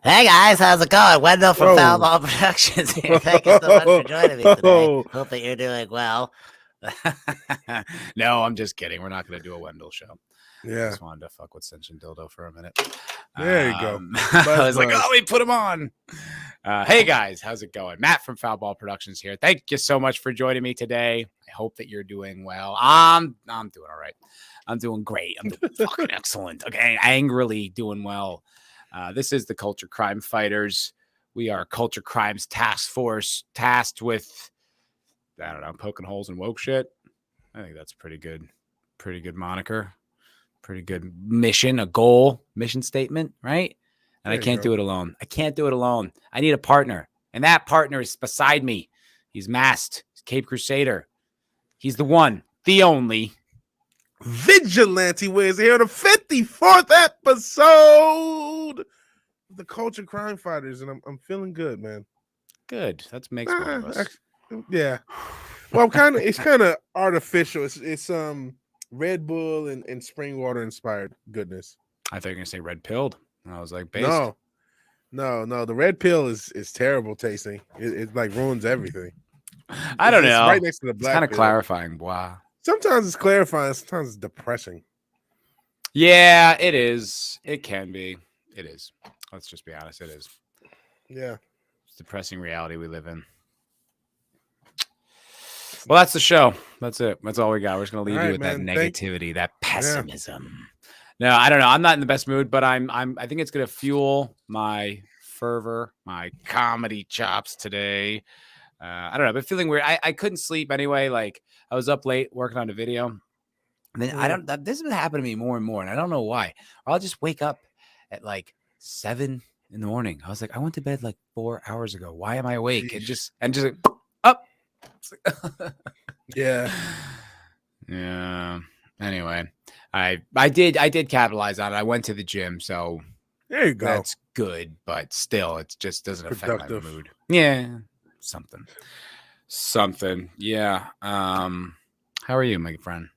Hey guys, how's it going? Wendell from Whoa. Foulball Productions here. Thank you so much for joining me today. Hope that you're doing well. No, I'm just kidding. We're not going to do a Wendell show. I Yeah, just wanted to fuck with Cinch and Dildo for a minute. there you go. I Buzz was like, oh, buzz. we put him on. Hey guys, how's it going? Matt from Foulball Productions here. Thank you so much for joining me today. I hope that you're doing well. I'm doing all right. I'm doing great. I'm doing fucking excellent. Okay, angrily doing well. This is the Culture Crime Fighters. We are Culture Crimes Task Force tasked with, I don't know, poking holes in woke shit. I think that's pretty good moniker. Pretty good mission, a goal, mission statement, right? And I There you can't go. do it alone. I can't do it alone. I need a partner. And that partner is beside me. He's masked. He's Cape Crusader. He's the one, the only. Vigilante Wiz here, the 54th episode of the Culture Crime Fighters, and I'm feeling good, man. Good. That makes one of us. Yeah. Well, it's kind of artificial. It's Red Bull and spring water inspired goodness. I thought you were gonna say red pilled. And I was like, based. No. The red pill is terrible tasting. It like ruins everything. I don't It's know. right next to the It's black kind of pill. clarifying. Wow. Sometimes it's clarifying. Sometimes it's depressing. Yeah, it is. It can be. It is. Let's just be honest. It is. Yeah. It's depressing reality we live in. Well, that's the show. That's it. That's all we got. We're just gonna leave you with that negativity, that pessimism. No, I don't know. I'm not in the best mood, but I think it's gonna fuel my fervor, my comedy chops today. I don't know. I've been feeling weird. I couldn't sleep anyway. Like I was up late working on a video. And then this has been happening to me more and more, and I don't know why. I'll just wake up at like 7 in the morning. I was like, I went to bed like 4 hours ago. Why am I awake? Sheesh. And just like, up. Yeah. Yeah. Anyway, I did capitalize on it. I went to the gym, so there you go. That's good, but still, it just doesn't affect my mood. Yeah, something. Yeah. How are you, my friend?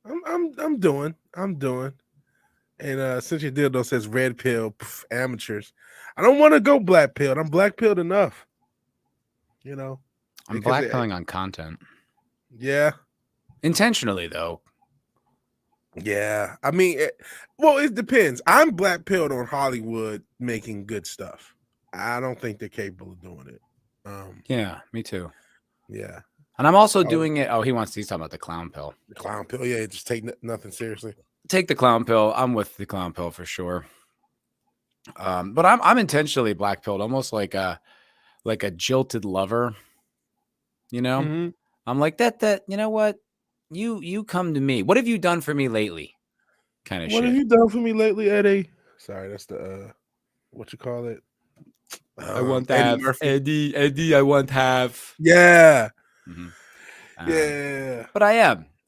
I'm doing. And since your dildo says red pill, amateurs, I don't want to go black pilled. I'm black pilled enough. You know, I'm blackpilling on content. Yeah, intentionally though. Yeah, I mean, it depends. I'm black pilled on Hollywood making good stuff. I don't think they're capable of doing it. Yeah, me too. Yeah. And I'm also doing it. Oh, he's talking about the clown pill. The clown pill, yeah, just take nothing seriously. Take the clown pill. I'm with the clown pill for sure. But I'm intentionally black pilled, almost like a jilted lover. You know, I'm like that. You know what? You come to me. What have you done for me lately? Kind of shit. What have you done for me lately, Eddie? Sorry, that's the what you call it. I want to have Murphy. Eddie. I want to have. Yeah. Mm-hmm. Yeah. But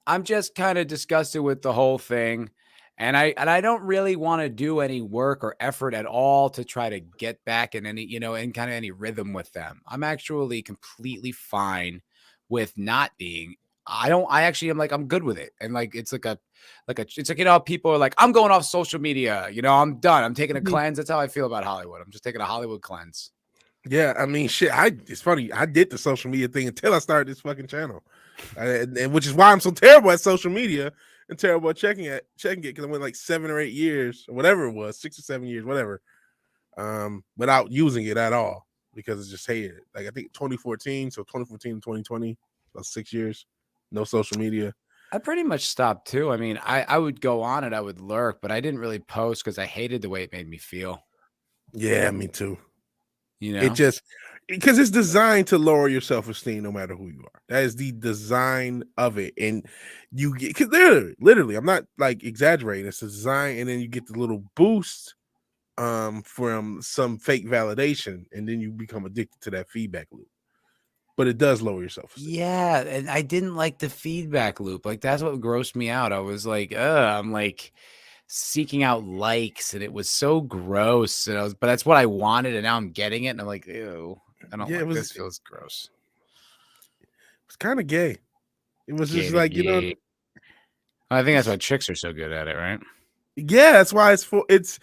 I'm just kind of disgusted with the whole thing. And I don't really want to do any work or effort at all to try to get back in any, in kind of any rhythm with them. I'm actually completely fine with not being. I'm good with it. And like, it's like people are like, I'm going off social media. I'm done. I'm taking a cleanse. That's how I feel about Hollywood. I'm just taking a Hollywood cleanse. Yeah, I mean, shit. It's funny. I did the social media thing until I started this fucking channel, and which is why I'm so terrible at social media and terrible at checking it because I went like 7 or 8 years or whatever it was, 6 or 7 years, whatever, without using it at all because I just hated it. Like I think 2014, so 2014 to 2020, about 6 years, no social media. I pretty much stopped too. I mean, I would go on it, I would lurk, but I didn't really post because I hated the way it made me feel. Yeah, me too. It just because it's designed to lower your self-esteem no matter who you are. That is the design of it. And you get, because literally, I'm not like exaggerating, it's a design, and then you get the little boost from some fake validation, and then you become addicted to that feedback loop. But it does lower your self-esteem. Yeah, and I didn't like the feedback loop. Like that's what grossed me out. I was like, I'm like seeking out likes, and it was so gross. And but that's what I wanted, and now I'm getting it, and I'm like, ew, I don't like this. Feels gross. It's kind of gay. It was just like gay. I think that's why chicks are so good at it, right? Yeah, that's why it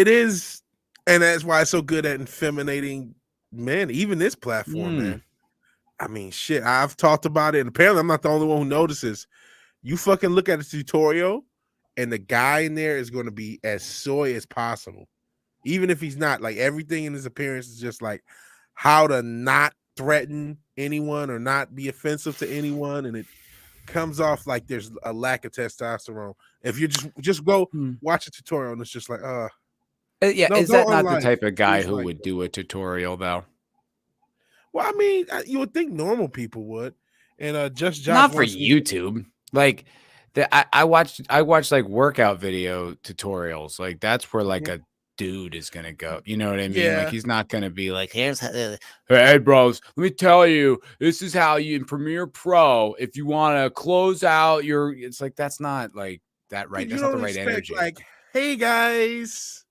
is. And that's why it's so good at infeminating men, even this platform, Mm. man. I mean, shit, I've talked about it, and apparently I'm not the only one who notices. You fucking look at a tutorial, and the guy in there is going to be as soy as possible. Even if he's not, like, everything in his appearance is just like how to not threaten anyone or not be offensive to anyone, and it comes off like there's a lack of testosterone. If you just go watch a tutorial and it's just like, yeah, no, is don't that not the unlike. type of guy He's who like, would do a tutorial though? well, I mean, you would think normal people would, and Just Josh Not for wants me- YouTube. Like I watched like workout video tutorials. Like that's where like a dude is gonna go. You know what I mean? Like Yeah. he's not gonna be like, hey bros, let me tell you, this is how you in Premiere Pro, if you want to close out your, it's like that's not like that right. You That's not the don't right expect energy. like, hey guys,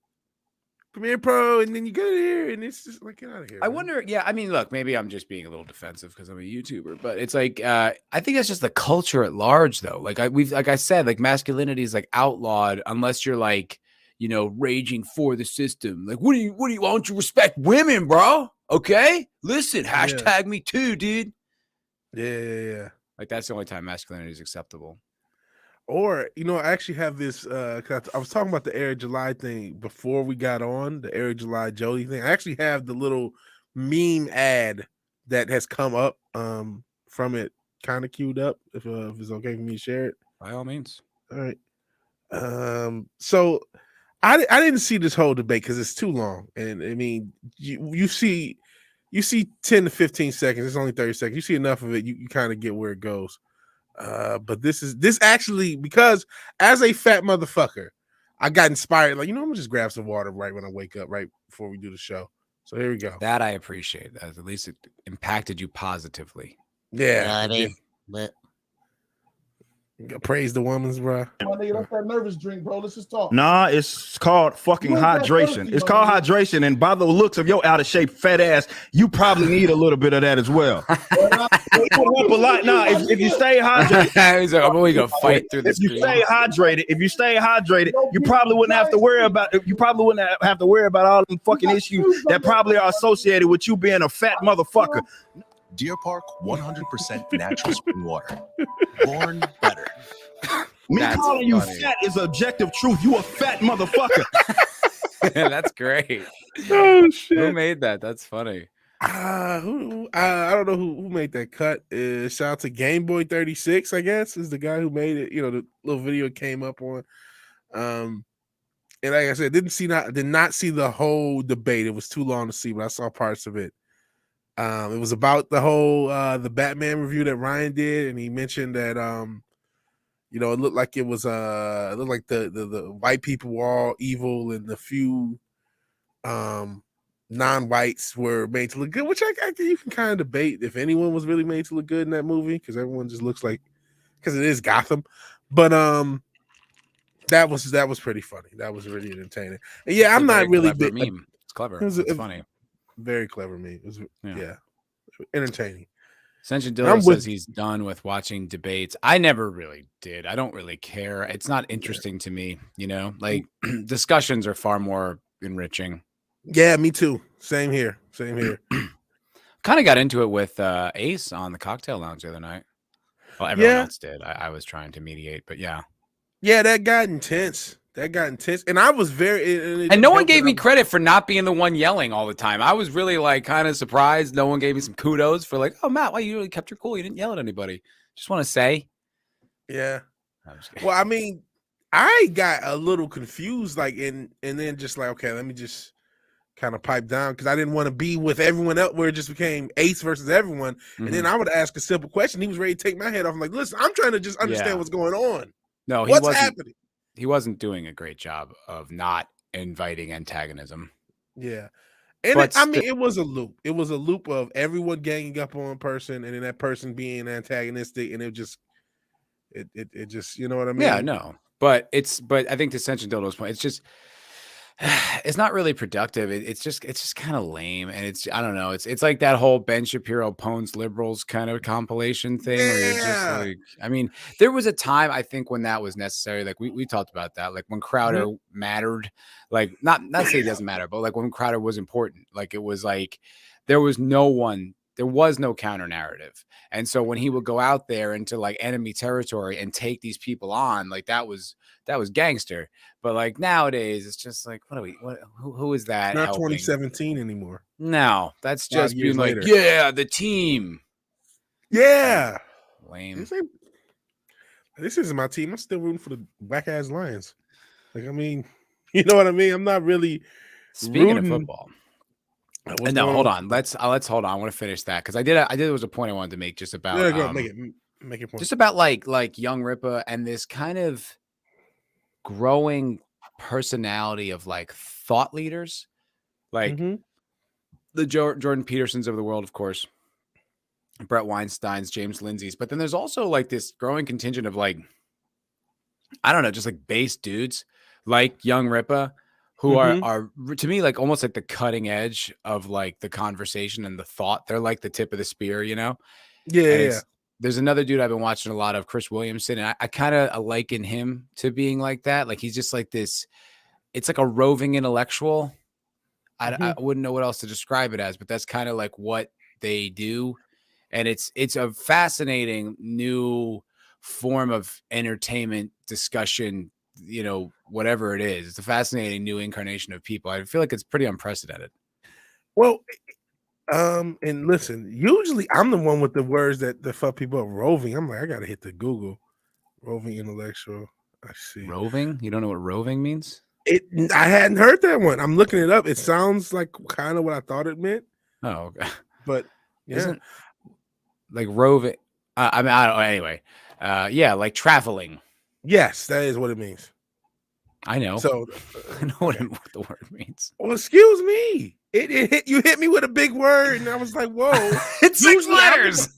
Premiere Pro, and then you go here, and it's just like, get out of here. I man. wonder, yeah, I mean, look, maybe I'm just being a little defensive because I'm a YouTuber, but it's like I think that's just the culture at large, though. Like I said, like masculinity is like outlawed unless you're like, you know, raging for the system. Like, why don't you respect women, bro? Okay, listen, hashtag me too, dude. Yeah. Like that's the only time masculinity is acceptable. Or, you know, I actually have this, 'cause I was talking about the Eric July thing before we got on, the Eric July Jody thing. I actually have the little meme ad that has come up from it kind of queued up, if it's okay for me to share it. By all means. All right. So I didn't see this whole debate because it's too long. And I mean, you see 10 to 15 seconds, it's only 30 seconds. You see enough of it, you kind of get where it goes. But this actually, because as a fat motherfucker, I got inspired. Like, you know, I'm gonna just grab some water right when I wake up, right before we do the show. So here we go. That I appreciate. That at least it impacted you positively. Yeah, You know what I mean? But praise the woman's, bro. My nigga, that's that nervous drink, bro. Let's just talk. Nah, it's called fucking You ain't that hydration. thirsty, It's my called nigga. hydration, and by the looks of your out of shape fat ass, you probably need a little bit of that as well. It will help a lot. Nah, if you stay hydrated, He's like, I'm only gonna fight through this. if you stay hydrated, you probably wouldn't have to worry about. You probably wouldn't have to worry about all the fucking issues that probably are associated with you being a fat motherfucker. Deer Park 100% natural spring water. Born better. Me That's calling you funny. fat is objective truth. You a fat motherfucker. That's great. Oh Who shit! made that? That's funny. I don't know who made that cut. Shout out to Game Boy 36, I guess, is the guy who made it. You know, the little video it came up on. And like I said, did not see the whole debate. It was too long to see, but I saw parts of it. It was about the whole the Batman review that Ryan did, and he mentioned that you know, it looked like it was it looked like the white people were all evil, and the few non-whites were made to look good, which I think you can kind of debate if anyone was really made to look good in that movie, because everyone just looks like, because it is Gotham. But that was pretty funny. That was really entertaining. And yeah, I'm not really big big. meme. It's clever. It was It's a- funny. Very clever meme. It was yeah entertaining. Ascension I'm Dillo with- says he's done with watching debates. I never really did. I don't really care. It's not interesting to me, you know. Like discussions are far more enriching. Yeah, me too. Same here. Kind of got into it with Ace on the cocktail lounge the other night. Well, everyone Yeah. else did. I was trying to mediate, but yeah. Yeah, that got intense. And I was very And no one gave me credit for not being the one yelling all the time. I was really like kind of surprised. No one gave me some kudos for like, oh Matt, why you really kept your cool? You didn't yell at anybody. Just want to say. Yeah. I'm just kidding. Well, I mean, I got a little confused, like, and then just like, okay, let me just kind of pipe down, because I didn't want to be with everyone else where it just became Ace versus everyone. And then I would ask a simple question. He was ready to take my head off. I'm like, listen, I'm trying to just understand Yeah. what's going on. No, he What's wasn't. happening? He wasn't doing a great job of not inviting antagonism. Yeah. And But I mean, it was a loop. It was a loop of everyone ganging up on person, and then that person being antagonistic, and it just, you know what I mean? Yeah, no. But I think to Ascension Dildo's point, it's just It's not really productive. It's just kind of lame, and I don't know. It's like that whole Ben Shapiro pwns liberals kind of compilation thing, where you're just Yeah. like, I mean, there was a time I think when that was necessary. Like we talked about that, like when Crowder mattered. Like not say it doesn't matter, but like when Crowder was important. Like it was like there was no counter narrative, and so when he would go out there into like enemy territory and take these people on, like that was gangster. But like nowadays, it's just like, who is that? Not helping? 2017 anymore. No, that's 5 just years being like, later. yeah, the team. Yeah. Lame. This isn't my team. I'm still rooting for the whack ass Lions. Like, I mean, you know what I mean? I'm not really Speaking rooting. of football. No, hold on. Let's hold on. I want to finish that because there was a point I wanted to make just about make it point. just about like Young Rippa and this kind of growing personality of like thought leaders, like the Jordan Petersons of the world, of course, Brett Weinsteins, James Lindsay's, but then there's also like this growing contingent of like, I don't know, just like base dudes like Young Rippa who are to me like almost like the cutting edge of like the conversation and the thought. They're like the tip of the spear, you know? Yeah. There's another dude I've been watching a lot of, Chris Williamson, and I kind of liken him to being like that. Like he's just like this, it's like a roving intellectual. I wouldn't know what else to describe it as, but that's kind of like what they do. And it's a fascinating new form of entertainment discussion, you know, whatever it is. It's a fascinating new incarnation of people. I feel like it's pretty unprecedented. Well, and listen, usually I'm the one with the words that fuck people up. Roving. I'm like, I gotta hit the Google. Roving intellectual. I see. Roving? You don't know what roving means? I hadn't heard that one. I'm looking it up. It sounds like kind of what I thought it meant. Oh, okay. But yeah. Isn't like roving? I mean, I don't know. Anyway, yeah, like traveling. Yes, that is what it means. I know. So I know what the word means. Well, excuse me. You hit me with a big word, and I was like, "Whoa!" It's 6 letters.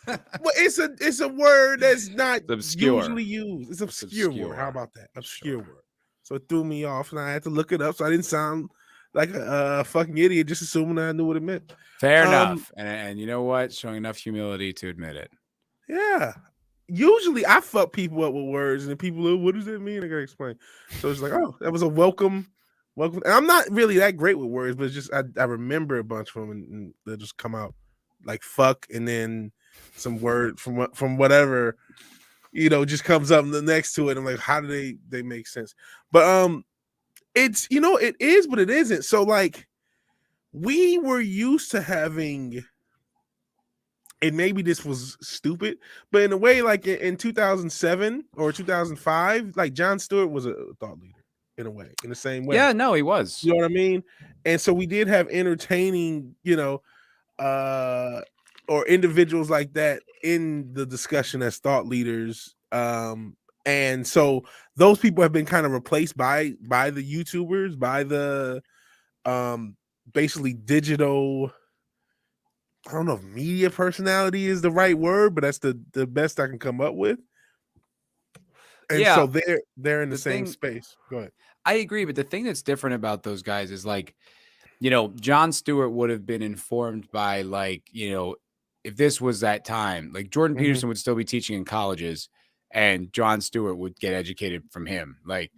Well, it's a word that's not obscure. Usually used. It's obscure word. How about that? Obscure word. So it threw me off, and I had to look it up, so I didn't sound like a fucking idiot, just assuming I knew what it meant. Fair enough. And you know what? Showing enough humility to admit it. Yeah. Usually I fuck people up with words, and then people are, what does that mean? I gotta explain. So it's like, oh, that was a welcome. And I'm not really that great with words, but it's just I remember a bunch of them, and they'll just come out like fuck, and then some word from whatever, you know, just comes up next to it. I'm like, how do they make sense? But it's, you know, it is, but it isn't. So like, we were used to having. And maybe this was stupid, but in a way, like in 2007 or 2005, like Jon Stewart was a thought leader in a way, in the same way. Yeah, no, he was. You know what I mean? And so we did have entertaining, you know, or individuals like that in the discussion as thought leaders. And so those people have been kind of replaced by the YouTubers, by the basically digital. I don't know if media personality is the right word, but that's the best I can come up with. And so they're in the same space. Go ahead. I agree, but the thing that's different about those guys is like, you know, Jon Stewart would have been informed by like, you know, if this was that time, like Jordan Peterson would still be teaching in colleges, and Jon Stewart would get educated from him. Like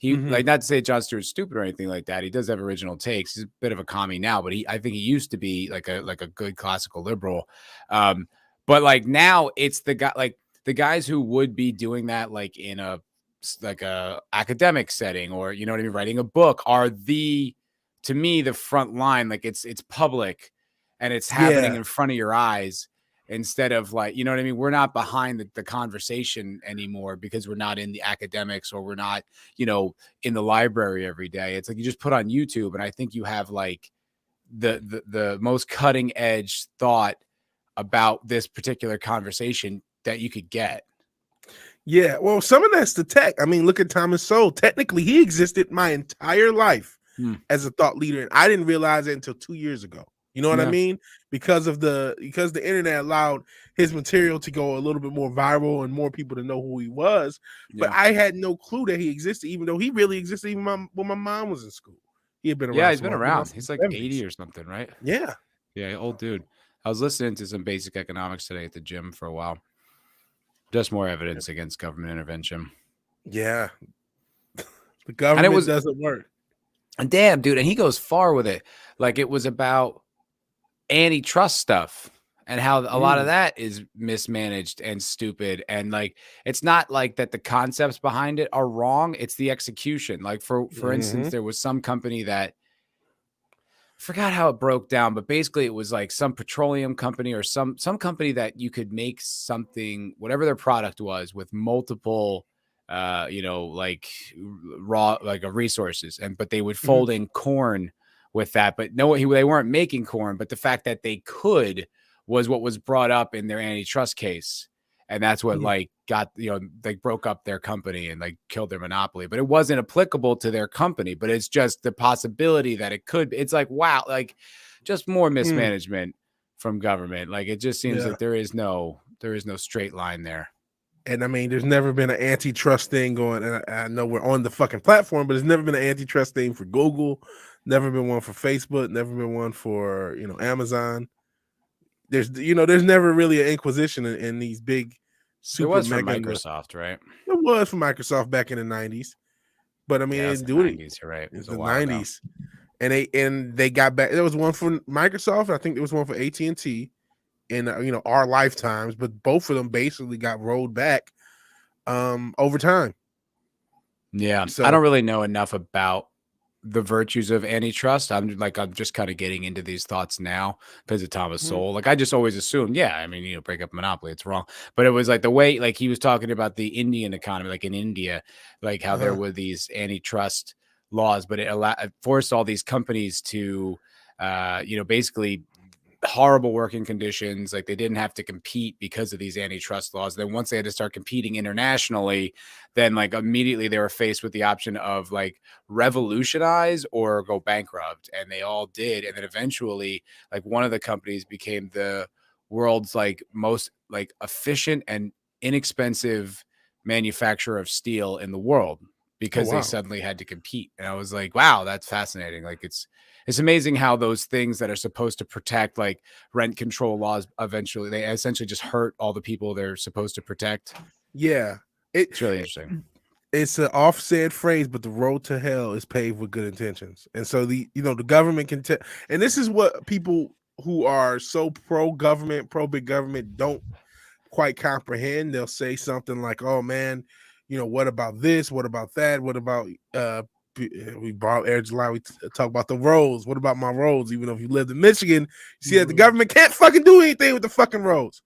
he, like, not to say Jon Stewart's stupid or anything like that. He does have original takes. He's a bit of a commie now, but I think he used to be like a good classical liberal. But like now it's the guy, like the guys who would be doing that, like in a academic setting, or, you know what I mean, writing a book, are to me, the front line. Like it's public and it's happening in front of your eyes, instead of like, you know what I mean? We're not behind the conversation anymore because we're not in the academics, or we're not, you know, in the library every day. It's like you just put on YouTube, and I think you have like the most cutting edge thought about this particular conversation that you could get. Yeah, well, some of that's the tech. I mean, look at Thomas Sowell. Technically, he existed my entire life as a thought leader, and I didn't realize it until 2 years ago. You know what I mean? Because the internet allowed his material to go a little bit more viral and more people to know who he was. But I had no clue that he existed, even though he really existed even when my mom was in school. He had been around. Yeah, he's so been long. around. Since He's the like 70s. 80 or something, right? Yeah. Yeah, old dude. I was listening to some basic economics today at the gym for a while. Just more evidence against government intervention. Yeah. The government doesn't work. And damn, dude, and he goes far with it. Like it was about antitrust stuff and how a lot of that is mismanaged and stupid. And like it's not like that the concepts behind it are wrong. It's the execution. Like for instance, there was some company that forgot how it broke down, but basically it was like some petroleum company or some company that you could make something, whatever their product was, with multiple like raw resources, but they would fold in corn with that. But no, they weren't making corn, but the fact that they could was what was brought up in their antitrust case. And that's what like got, they broke up their company and like killed their monopoly, but it wasn't applicable to their company, but it's just the possibility that it could. It's like, wow, like just more mismanagement from government. Like it just seems like there is no straight line there. And I mean, there's never been an antitrust thing going. And I know we're on the fucking platform, but there's never been an antitrust thing for Google. Never been one for Facebook. Never been one for Amazon. There's never really an inquisition in these big super. There was for Microsoft, right? It was for Microsoft back in the 90s, but I mean, they didn't do it. 90s, you're right. It's the 90s, and they got back. There was one for Microsoft. I think there was one for AT&T in our lifetimes, but both of them basically got rolled back over time. Yeah, so I don't really know enough about the virtues of antitrust. I'm just kind of getting into these thoughts now because of Thomas Sowell. Like I just always assumed, break up monopoly, it's wrong. But it was like the way, like he was talking about the Indian economy, like in India, like how there were these antitrust laws, but it forced all these companies to, basically horrible working conditions. Like they didn't have to compete because of these antitrust laws. Then once they had to start competing internationally, then like immediately they were faced with the option of like revolutionize or go bankrupt, and they all did. And then eventually like one of the companies became the world's like most like efficient and inexpensive manufacturer of steel in the world because they suddenly had to compete. And I was like, wow, that's fascinating. Like it's amazing how those things that are supposed to protect, like rent control laws, eventually they essentially just hurt all the people they're supposed to protect. Yeah, it's really interesting. It's an oft-said phrase, but the road to hell is paved with good intentions. And so the government can tell, and this is what people who are so pro-government, pro-big government don't quite comprehend. They'll say something like, "Oh man, what about this? What about that? What about we brought Air July, we talk about the roads. What about my roads? Even though if you lived in Michigan, you see that the government can't fucking do anything with the fucking roads.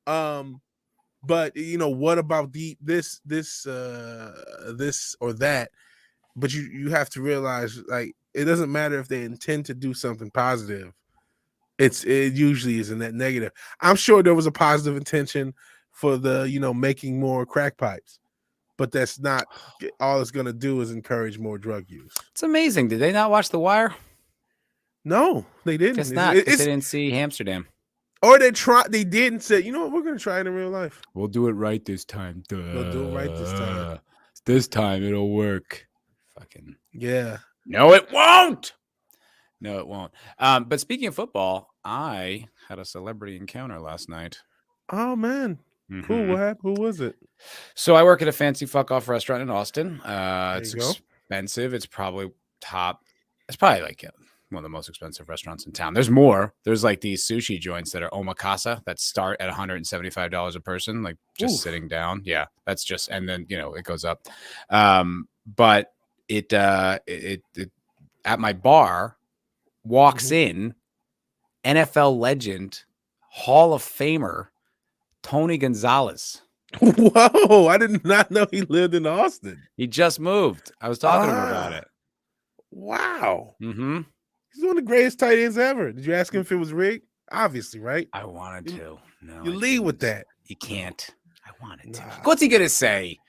But what about this or that? But you have to realize, like, it doesn't matter if they intend to do something positive. It usually is in that negative. I'm sure there was a positive intention for the making more crack pipes, but that's not all it's going to do is encourage more drug use. It's amazing. Did they not watch The Wire? No, they didn't. Guess not. They didn't see Amsterdam. Or they did and said, what, we're going to try it in real life. We'll do it right this time. We'll do it right this time. This time it'll work. Fucking. Yeah. No, it won't. No, it won't. But speaking of football, I had a celebrity encounter last night. Oh, man. Cool. What happened? Who was it? So I work at a fancy fuck off restaurant in Austin. It's expensive. It's probably top. It's probably like one of the most expensive restaurants in town. There's more. There's like these sushi joints that are omakase that start at $175 a person, like just sitting down. Yeah, that's just, and then it goes up. But it at my bar walks in NFL legend, Hall of Famer Tony Gonzalez. Whoa, I did not know he lived in Austin. He just moved. I was talking to him about it. Wow. Mm-hmm. He's one of the greatest tight ends ever. Did you ask him if it was rigged? Obviously, right? I wanted to. No, you lead with that. You can't. I wanted to. What's he gonna say?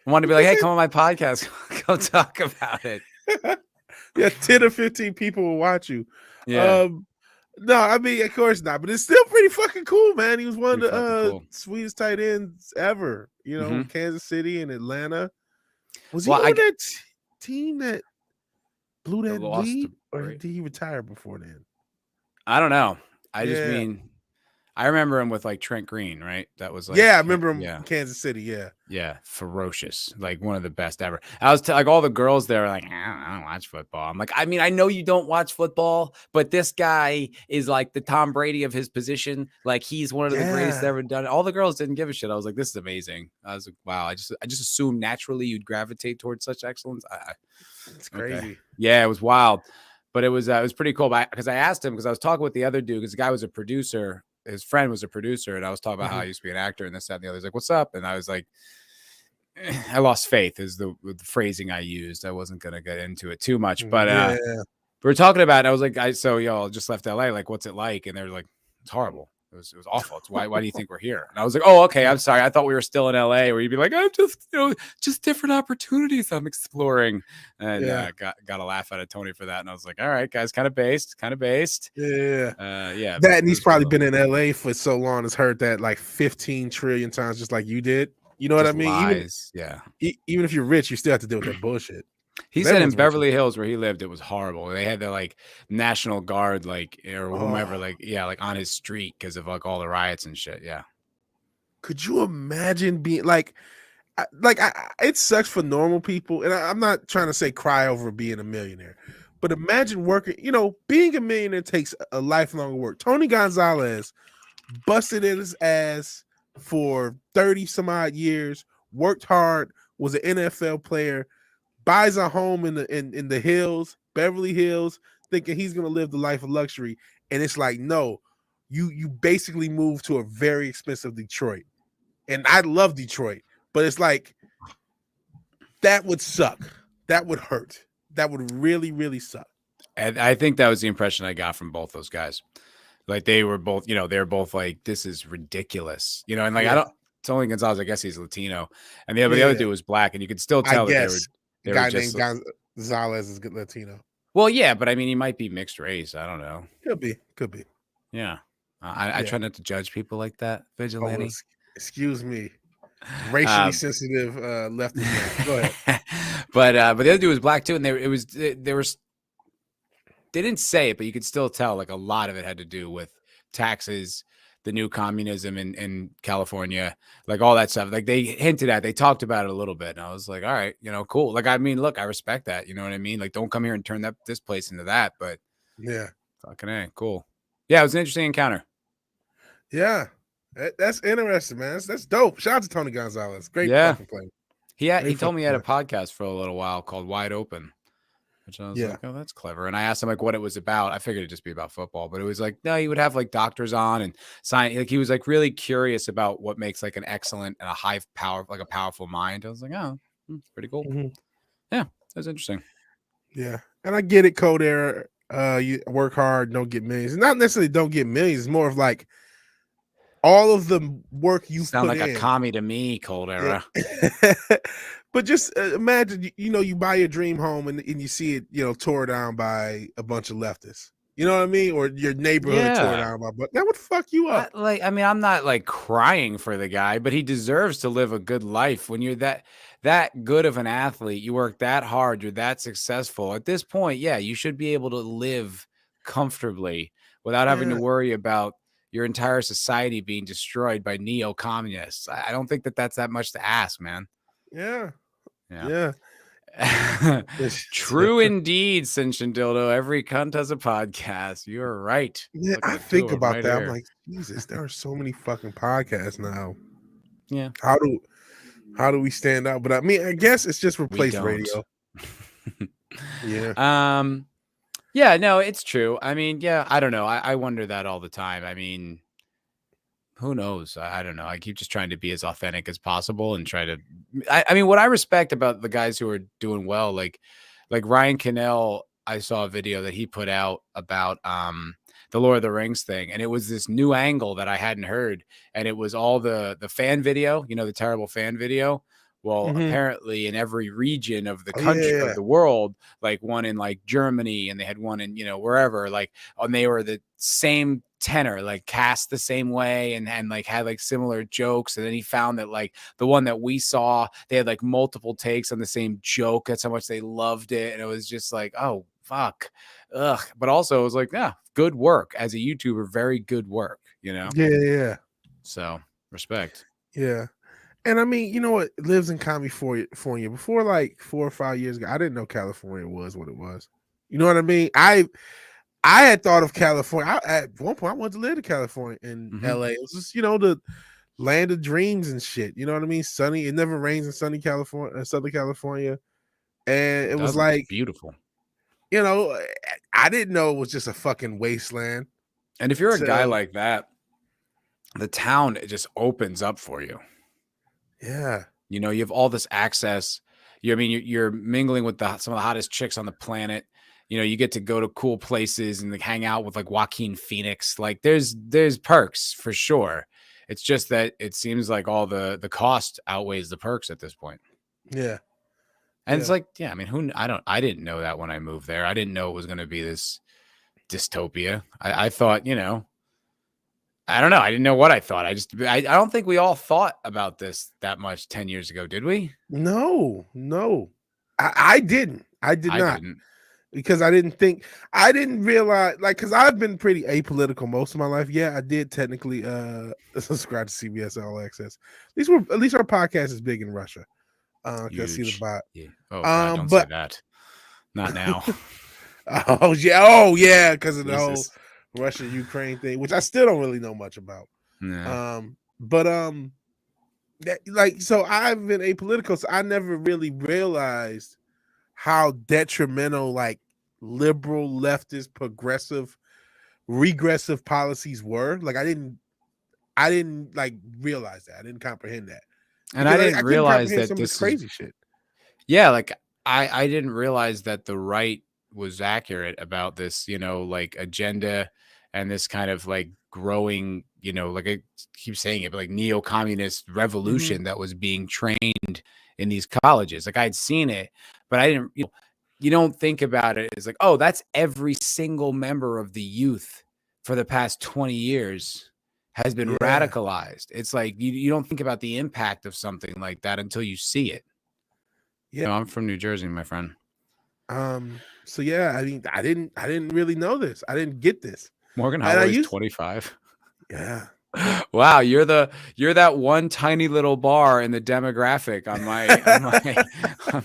I wanted to be like, hey, come on my podcast. Go talk about it. Yeah, 10 or 15 people will watch you. Yeah. No, I mean, of course not, but it's still pretty fucking cool, man. He was one of the sweetest tight ends ever. Kansas City and Atlanta. Was he on that team that blew that lost lead, the or break. did he retire before then? I don't know. I just Yeah. mean, I remember him with like Trent Green, right? That was like, Yeah, I remember him yeah, in Kansas City. Yeah. yeah, ferocious, like one of the best ever. I was like, all the girls there were like, I don't watch football. I'm like, I mean, I know you don't watch football, but this guy is like the Tom Brady of his position. Like he's one of the greatest Yeah. ever done. All the girls didn't give a shit. I was like, this is amazing. I was like, wow. I just assumed naturally you'd gravitate towards such excellence. It's crazy. Yeah, it was wild, but it was pretty cool. Because I asked him, because I was talking with the other dude, because the guy was a producer. His friend was a producer, and I was talking about how I used to be an actor and this, that, and the other. He's like, "What's up?" And I was like, I lost faith is the phrasing I used. I wasn't gonna get into it too much, but Yeah. we were talking about it. I was like, so y'all just left LA. Like, what's it like? And they're like, it's horrible. It was awful. It's why do you think we're here? And I was like, oh, okay. I'm sorry. I thought we were still in LA, where you'd be like, I'm just, just different opportunities I'm exploring. And got a laugh out of Tony for that. And I was like, all right, guys, kind of based. Yeah. Yeah. That, and he's probably been in LA for so long, has heard that like 15 trillion times, just like you did. You know what I mean? Lies. Even if you're rich, you still have to deal with that bullshit. He said in Beverly Hills, where he lived, it was horrible. They had the like National Guard, like, or whomever, like on his street because of like all the riots and shit. Yeah. Could you imagine being it sucks for normal people, and I'm not trying to say cry over being a millionaire, but imagine working. Being a millionaire takes a lifelong work. Tony Gonzalez busted in his ass for 30 some odd years, worked hard, was an NFL player, buys a home in the hills, Beverly Hills, thinking he's gonna live the life of luxury. And it's like, no, you basically moved to a very expensive Detroit. And I love Detroit, but it's like, that would suck. That would hurt. That would really, really suck. And I think that was the impression I got from both those guys. Like they were both, they're both like, this is ridiculous, and like, I don't, Tony Gonzalez, I guess he's Latino, and the other dude was black, and you could still tell that they were just, named Gonzalez is good Latino. Well, yeah, but I mean, he might be mixed race. I don't know. Could be. Yeah. I try not to judge people like that, Vigilante. Excuse me. Racially sensitive lefty man. Go ahead. But the other dude was black too, and they didn't say it, but you could still tell like a lot of it had to do with taxes, the new communism in California, like all that stuff. Like they talked about it a little bit, and I was like, all right, cool. Like, I mean, look, I respect that. You know what I mean? Like, don't come here and turn this place into that. But yeah, fucking A, cool. Yeah, it was an interesting encounter. Yeah, that's interesting, man. That's dope. Shout out to Tony Gonzalez. Great fucking player. He told me he had a podcast for a little while called Wide Open. Which I was like, oh, that's clever. And I asked him like what it was about. I figured it'd just be about football, but it was like, no, he would have like doctors on and science. Like he was like really curious about what makes like an excellent and a high power, like a powerful mind. I was like, oh, it's pretty cool. Mm-hmm. Yeah, that was interesting. Yeah, and I get it, Code Era. You work hard, don't get millions. Not necessarily don't get millions. It's more of like all of the work you sound put like in. A commie to me, Cold Era. But just imagine, you buy your dream home and you see it, tore down by a bunch of leftists. You know what I mean? Or your neighborhood tore down by, but that would fuck you up. I'm not like crying for the guy, but he deserves to live a good life. When you're that good of an athlete, you work that hard, you're that successful. At this point, you should be able to live comfortably without having to worry about your entire society being destroyed by neo-communists. I don't think that's that much to ask, man. Yeah. True indeed, Cinchin Dildo. Every cunt has a podcast. You're right. Yeah, I think about that. I'm like, Jesus, there are so many fucking podcasts now. Yeah. How do we stand out? But I mean, I guess it's just replaced radio. Yeah, no, it's true. I mean, I don't know. I wonder that all the time. I mean, who knows? I don't know. I keep just trying to be as authentic as possible and try to. I mean, what I respect about the guys who are doing well, like Ryan Cannell, I saw a video that he put out about the Lord of the Rings thing, and it was this new angle that I hadn't heard, and it was all the fan video, the terrible fan video. Well, apparently in every region of the country of the world, like one in like Germany, and they had one in, wherever, like, and they were the same tenor, like cast the same way and like had like similar jokes. And then he found that like the one that we saw, they had like multiple takes on the same joke. That's how much they loved it. And it was just like, oh, fuck, ugh. But also, it was like, yeah, good work as a YouTuber, very good work, Yeah. So respect. Yeah. And I mean, you know what? It lives in California. Before like 4 or 5 years ago, I didn't know California was what it was. You know what I mean? I had thought of California. At one point, I wanted to live in California in LA. It was just, the land of dreams and shit. You know what I mean? Sunny. It never rains in sunny California, Southern California. And it was like beautiful. I didn't know it was just a fucking wasteland. And if you're a guy like that, the town, it just opens up for you. Yeah. You have all this access. You're mingling with some of the hottest chicks on the planet. You get to go to cool places and hang out with like Joaquin Phoenix. Like there's perks for sure. It's just that it seems like all the cost outweighs the perks at this point. Yeah. And it's like, yeah, I didn't know that when I moved there. I didn't know it was going to be this dystopia. I thought, I don't know. I didn't know what I thought. I don't think we all thought about this that much 10 years ago, did we? No. I didn't. I did not. Because I didn't realize, because I've been pretty apolitical most of my life. Yeah, I did technically subscribe to CBS All Access. At least our podcast is big in Russia. I see the bot. Yeah. Oh, God, don't say that. Not now. Oh yeah, because of the whole Russia-Ukraine thing, which I still don't really know much about. Yeah. So I've been apolitical, so I never really realized how detrimental like liberal, leftist, progressive, regressive policies were. Like I didn't like realize that. I didn't comprehend that. And I didn't realize that this crazy shit. Yeah, like I didn't realize that the right was accurate about this, like agenda and this kind of like growing, like I keep saying it, but like neo-communist revolution that was being trained in these colleges. Like I'd seen it, but I didn't, you don't think about it as like, oh, that's every single member of the youth for the past 20 years has been radicalized. It's like you don't think about the impact of something like that until you see it. Yeah, I'm from New Jersey, my friend. So yeah, I didn't really know this. I didn't get this. Morgan Holloway's 25. Yeah. Wow, you're that one tiny little bar in the demographic on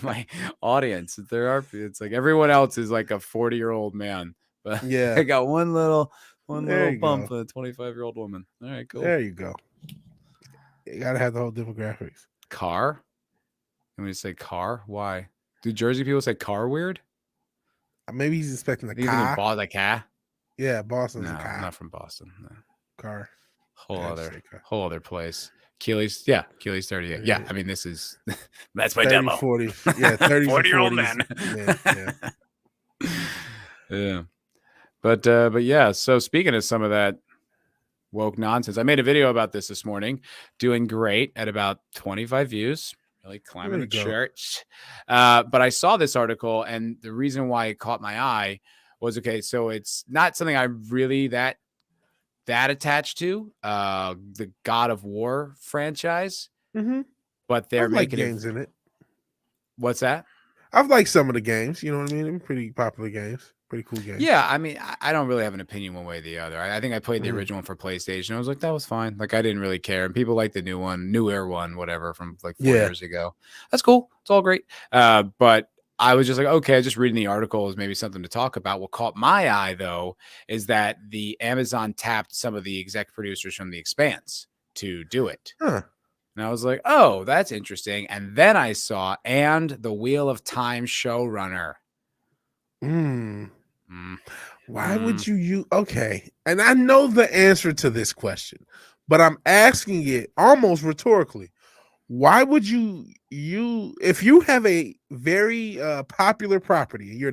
my audience. It's like everyone else is like a 40-year-old man, but yeah, I got one little bump for the 25-year-old woman. All right, cool. There you go. You gotta have the whole demographics. Car? Let me say car. Why? Do Jersey people say car weird? Maybe he's expecting a car. Like car? Yeah, Boston's a car. I'm not from Boston. No. Car. Whole other place. Keely's 38. Yeah, I mean this is that's my 30, demo. 40, yeah, 30 40-year-old man. Yeah. But yeah, so speaking of some of that woke nonsense, I made a video about this morning, doing great at about 25 views. Really climbing the charts. But I saw this article, and the reason why it caught my eye was, okay, so it's not something I'm really that attached to, the God of War franchise. But they're making games in it. What's that? I've liked some of the games. You know what I mean? They're pretty popular games. Pretty cool games. Yeah, I mean, I don't really have an opinion one way or the other. I think I played the original one for PlayStation. I was like, that was fine. Like, I didn't really care. And people like the newer one, whatever, from like 4 years ago. That's cool. It's all great. But I was just like, okay, just reading the article is maybe something to talk about. What caught my eye, though, is that the Amazon tapped some of the exec producers from The Expanse to do it. Huh. And I was like, oh, that's interesting. And then I saw, and the Wheel of Time showrunner. Why would you okay? And I know the answer to this question, but I'm asking it almost rhetorically. Why would you if you have a very popular property and you're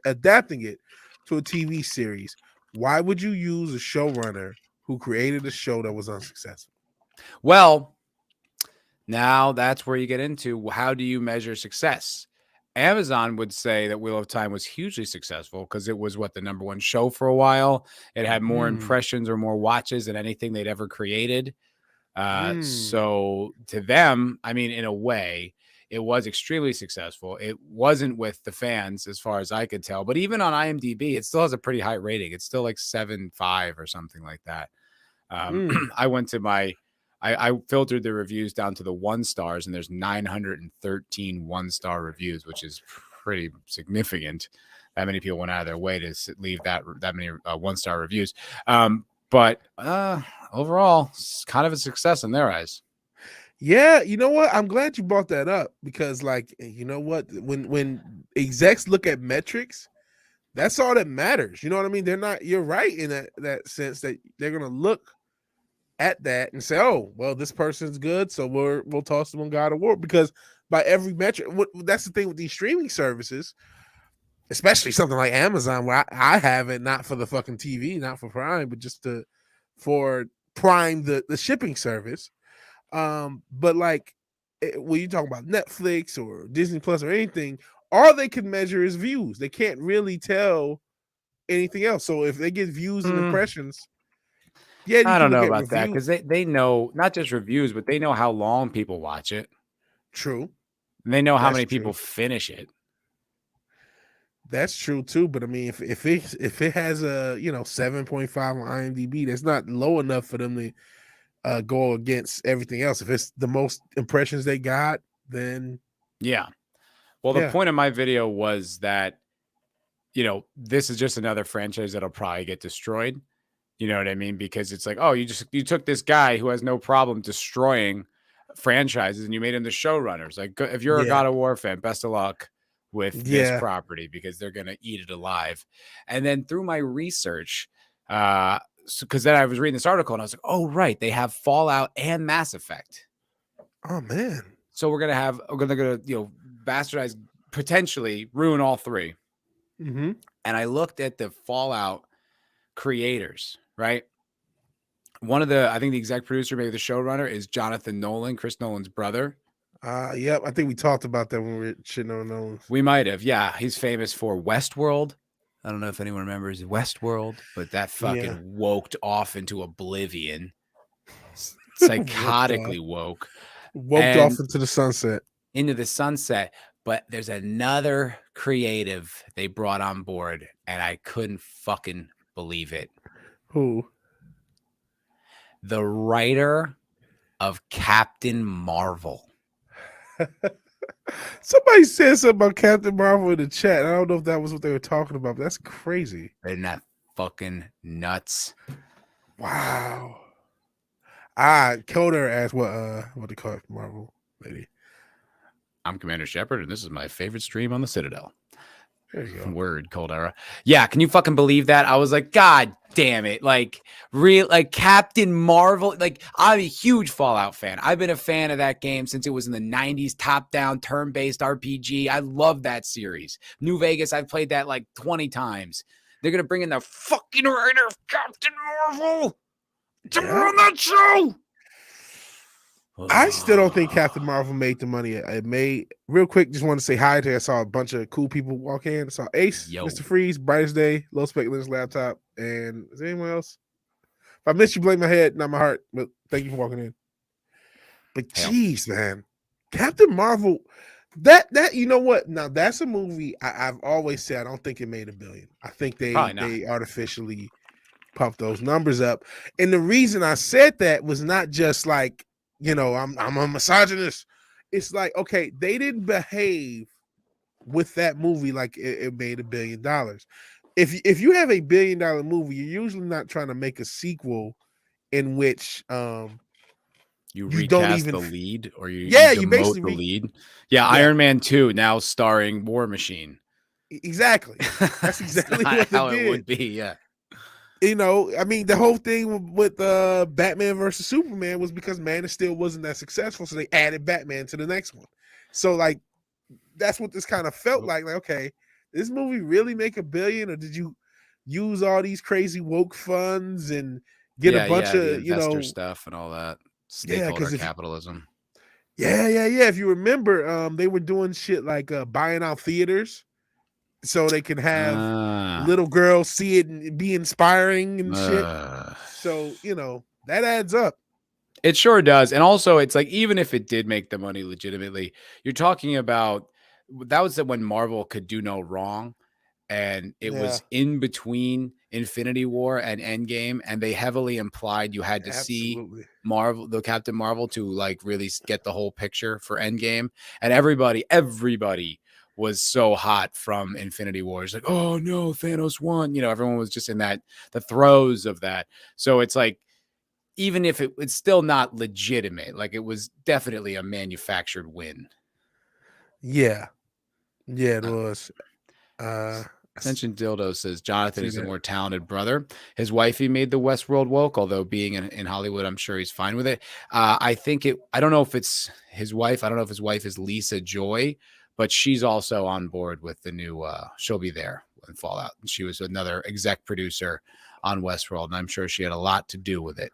adapting it to a TV series, why would you use a showrunner who created a show that was unsuccessful? Well, now that's where you get into how do you measure success? Amazon would say that Wheel of Time was hugely successful because it was the #1 show for a while. It had more impressions or more watches than anything they'd ever created. So to them, I mean, in a way, It was extremely successful. It wasn't with the fans as far as I could tell, but even on IMDb, it still has a pretty high rating. It's still like 7.5 or something like that. I went to I filtered the reviews down to the 1 stars, and there's 913 1-star reviews, which is pretty significant. That many people went out of their way to leave that many 1-star reviews. But overall, it's kind of a success in their eyes. Yeah, you know what? I'm glad you brought that up because, like, you know what? When execs look at metrics, that's all that matters. You know what I mean? They're not. You're right in that sense that they're gonna look at that and say, "Oh, well, this person's good, so we'll toss them on God of War." Because by every metric, that's the thing with these streaming services, especially something like Amazon, where I have it not for the fucking TV, not for Prime, but just for Prime, the shipping service. But like when you talk about Netflix or Disney Plus or anything, all they can measure is views. They can't really tell anything else. So if they get views and impressions, yeah, I don't know about that because they know not just reviews, but they know how long people watch it. True. And they know how many people finish it. That's true too. But I mean, if it has a 7.5 on IMDb, that's not low enough for them to go against everything else. If it's the most impressions they got, then yeah. Well, the point of my video was that, this is just another franchise that'll probably get destroyed. You know what I mean? Because it's like, oh, you took this guy who has no problem destroying franchises and you made him the showrunners. Like, if you're a God of War fan, best of luck with this property because they're gonna eat it alive. And then through my research, because then I was reading this article and I was like, oh, right. They have Fallout and Mass Effect. Oh, man. So we're going to bastardize, potentially ruin all 3. Mm-hmm. And I looked at the Fallout creators, right? I think the exec producer, maybe the showrunner, is Jonathan Nolan, Chris Nolan's brother. Yep. I think we talked about that when we were shitting on Nolan. We might have. Yeah. He's famous for Westworld. I don't know if anyone remembers Westworld, but that fucking woked off into oblivion. Psychotically woke. Woked off into the sunset. Into the sunset. But there's another creative they brought on board, and I couldn't fucking believe it. Who? The writer of Captain Marvel. Somebody said something about Captain Marvel in the chat. I don't know if that was what they were talking about, but that's crazy. Isn't that fucking nuts? Wow. Coder asked what they call it, Marvel lady. I'm Commander Shepard, and this is my favorite stream on the Citadel. There you go. Word, Cold Era. Yeah, can you fucking believe that? I was like, God damn it. Like Captain Marvel. Like, I'm a huge Fallout fan. I've been a fan of that game since it was in the 90s, top-down, turn-based RPG. I love that series. New Vegas, I've played that like 20 times. They're going to bring in the fucking writer of Captain Marvel to run that show. I still don't think Captain Marvel made the money it made. Real quick, just want to say hi to. I saw a bunch of cool people walk in. I saw Ace, Mr. Freeze, Brightest Day, Low Spec Linux Laptop, and is there anyone else? If I missed you, blame my head, not my heart. But thank you for walking in. But geez, man, Captain Marvel, that you know what? Now that's a movie I've always said I don't think it made $1 billion. I think they artificially pumped those numbers up, and the reason I said that was not just like, I'm a misogynist. It's like, okay, they didn't behave with that movie like it made $1 billion. If you have $1 billion movie, you're usually not trying to make a sequel in which you recast the lead or you basically the lead. Yeah, Iron Man 2 now starring War Machine. Exactly. That's exactly what how it it would be. Yeah. I mean, the whole thing with Batman versus Superman was because Man of Steel wasn't that successful, so they added Batman to the next one. So, like, that's what this kind of felt like. Like, okay, did this movie really make $1 billion, or did you use all these crazy woke funds and get a bunch of investor stuff and all that stakeholder capitalism? Yeah. If you remember, they were doing shit like buying out theaters, so they can have little girls see it and be inspiring and shit. So, that adds up. It sure does. And also, it's like, even if it did make the money legitimately, you're talking about that was when Marvel could do no wrong. And it was in between Infinity War and Endgame, and they heavily implied you had to see Marvel, the Captain Marvel, to like really get the whole picture for Endgame. And everybody was so hot from Infinity War. It's like, oh no, Thanos won. You know, everyone was just in the throes of that. So it's like, even if it's still not legitimate, like it was definitely a manufactured win. Yeah, it was. Ascension Dildo says Jonathan is a more talented brother. His wifey made the Westworld woke, although being in Hollywood, I'm sure he's fine with it. I don't know if it's his wife. I don't know if his wife is Lisa Joy, but she's also on board with the new, she'll be there in Fallout. And she was another exec producer on Westworld, and I'm sure she had a lot to do with it.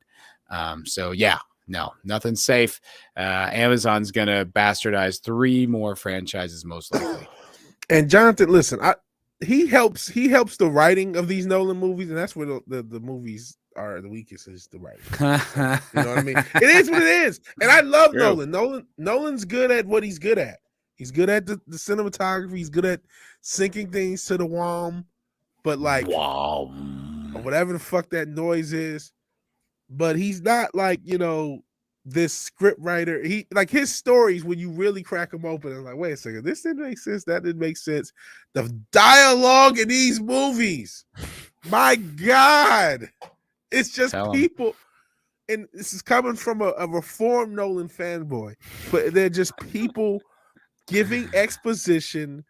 So yeah, no, nothing's safe. Amazon's going to bastardize 3 more franchises, most likely. And Jonathan, listen, he helps the writing of these Nolan movies, and that's where the movies are the weakest, is the writing. You know what I mean? It is what it is. And I love Nolan. Nolan's good at what he's good at. He's good at the cinematography. He's good at sinking things to the womb. But like, whatever the fuck that noise is. But he's not like, you know, this script writer. He like his stories, when you really crack them open, and like, wait a second, this didn't make sense, that didn't make sense. The dialogue in these movies, my God, it's just people. And this is coming from a reformed Nolan fanboy, but they're just people giving exposition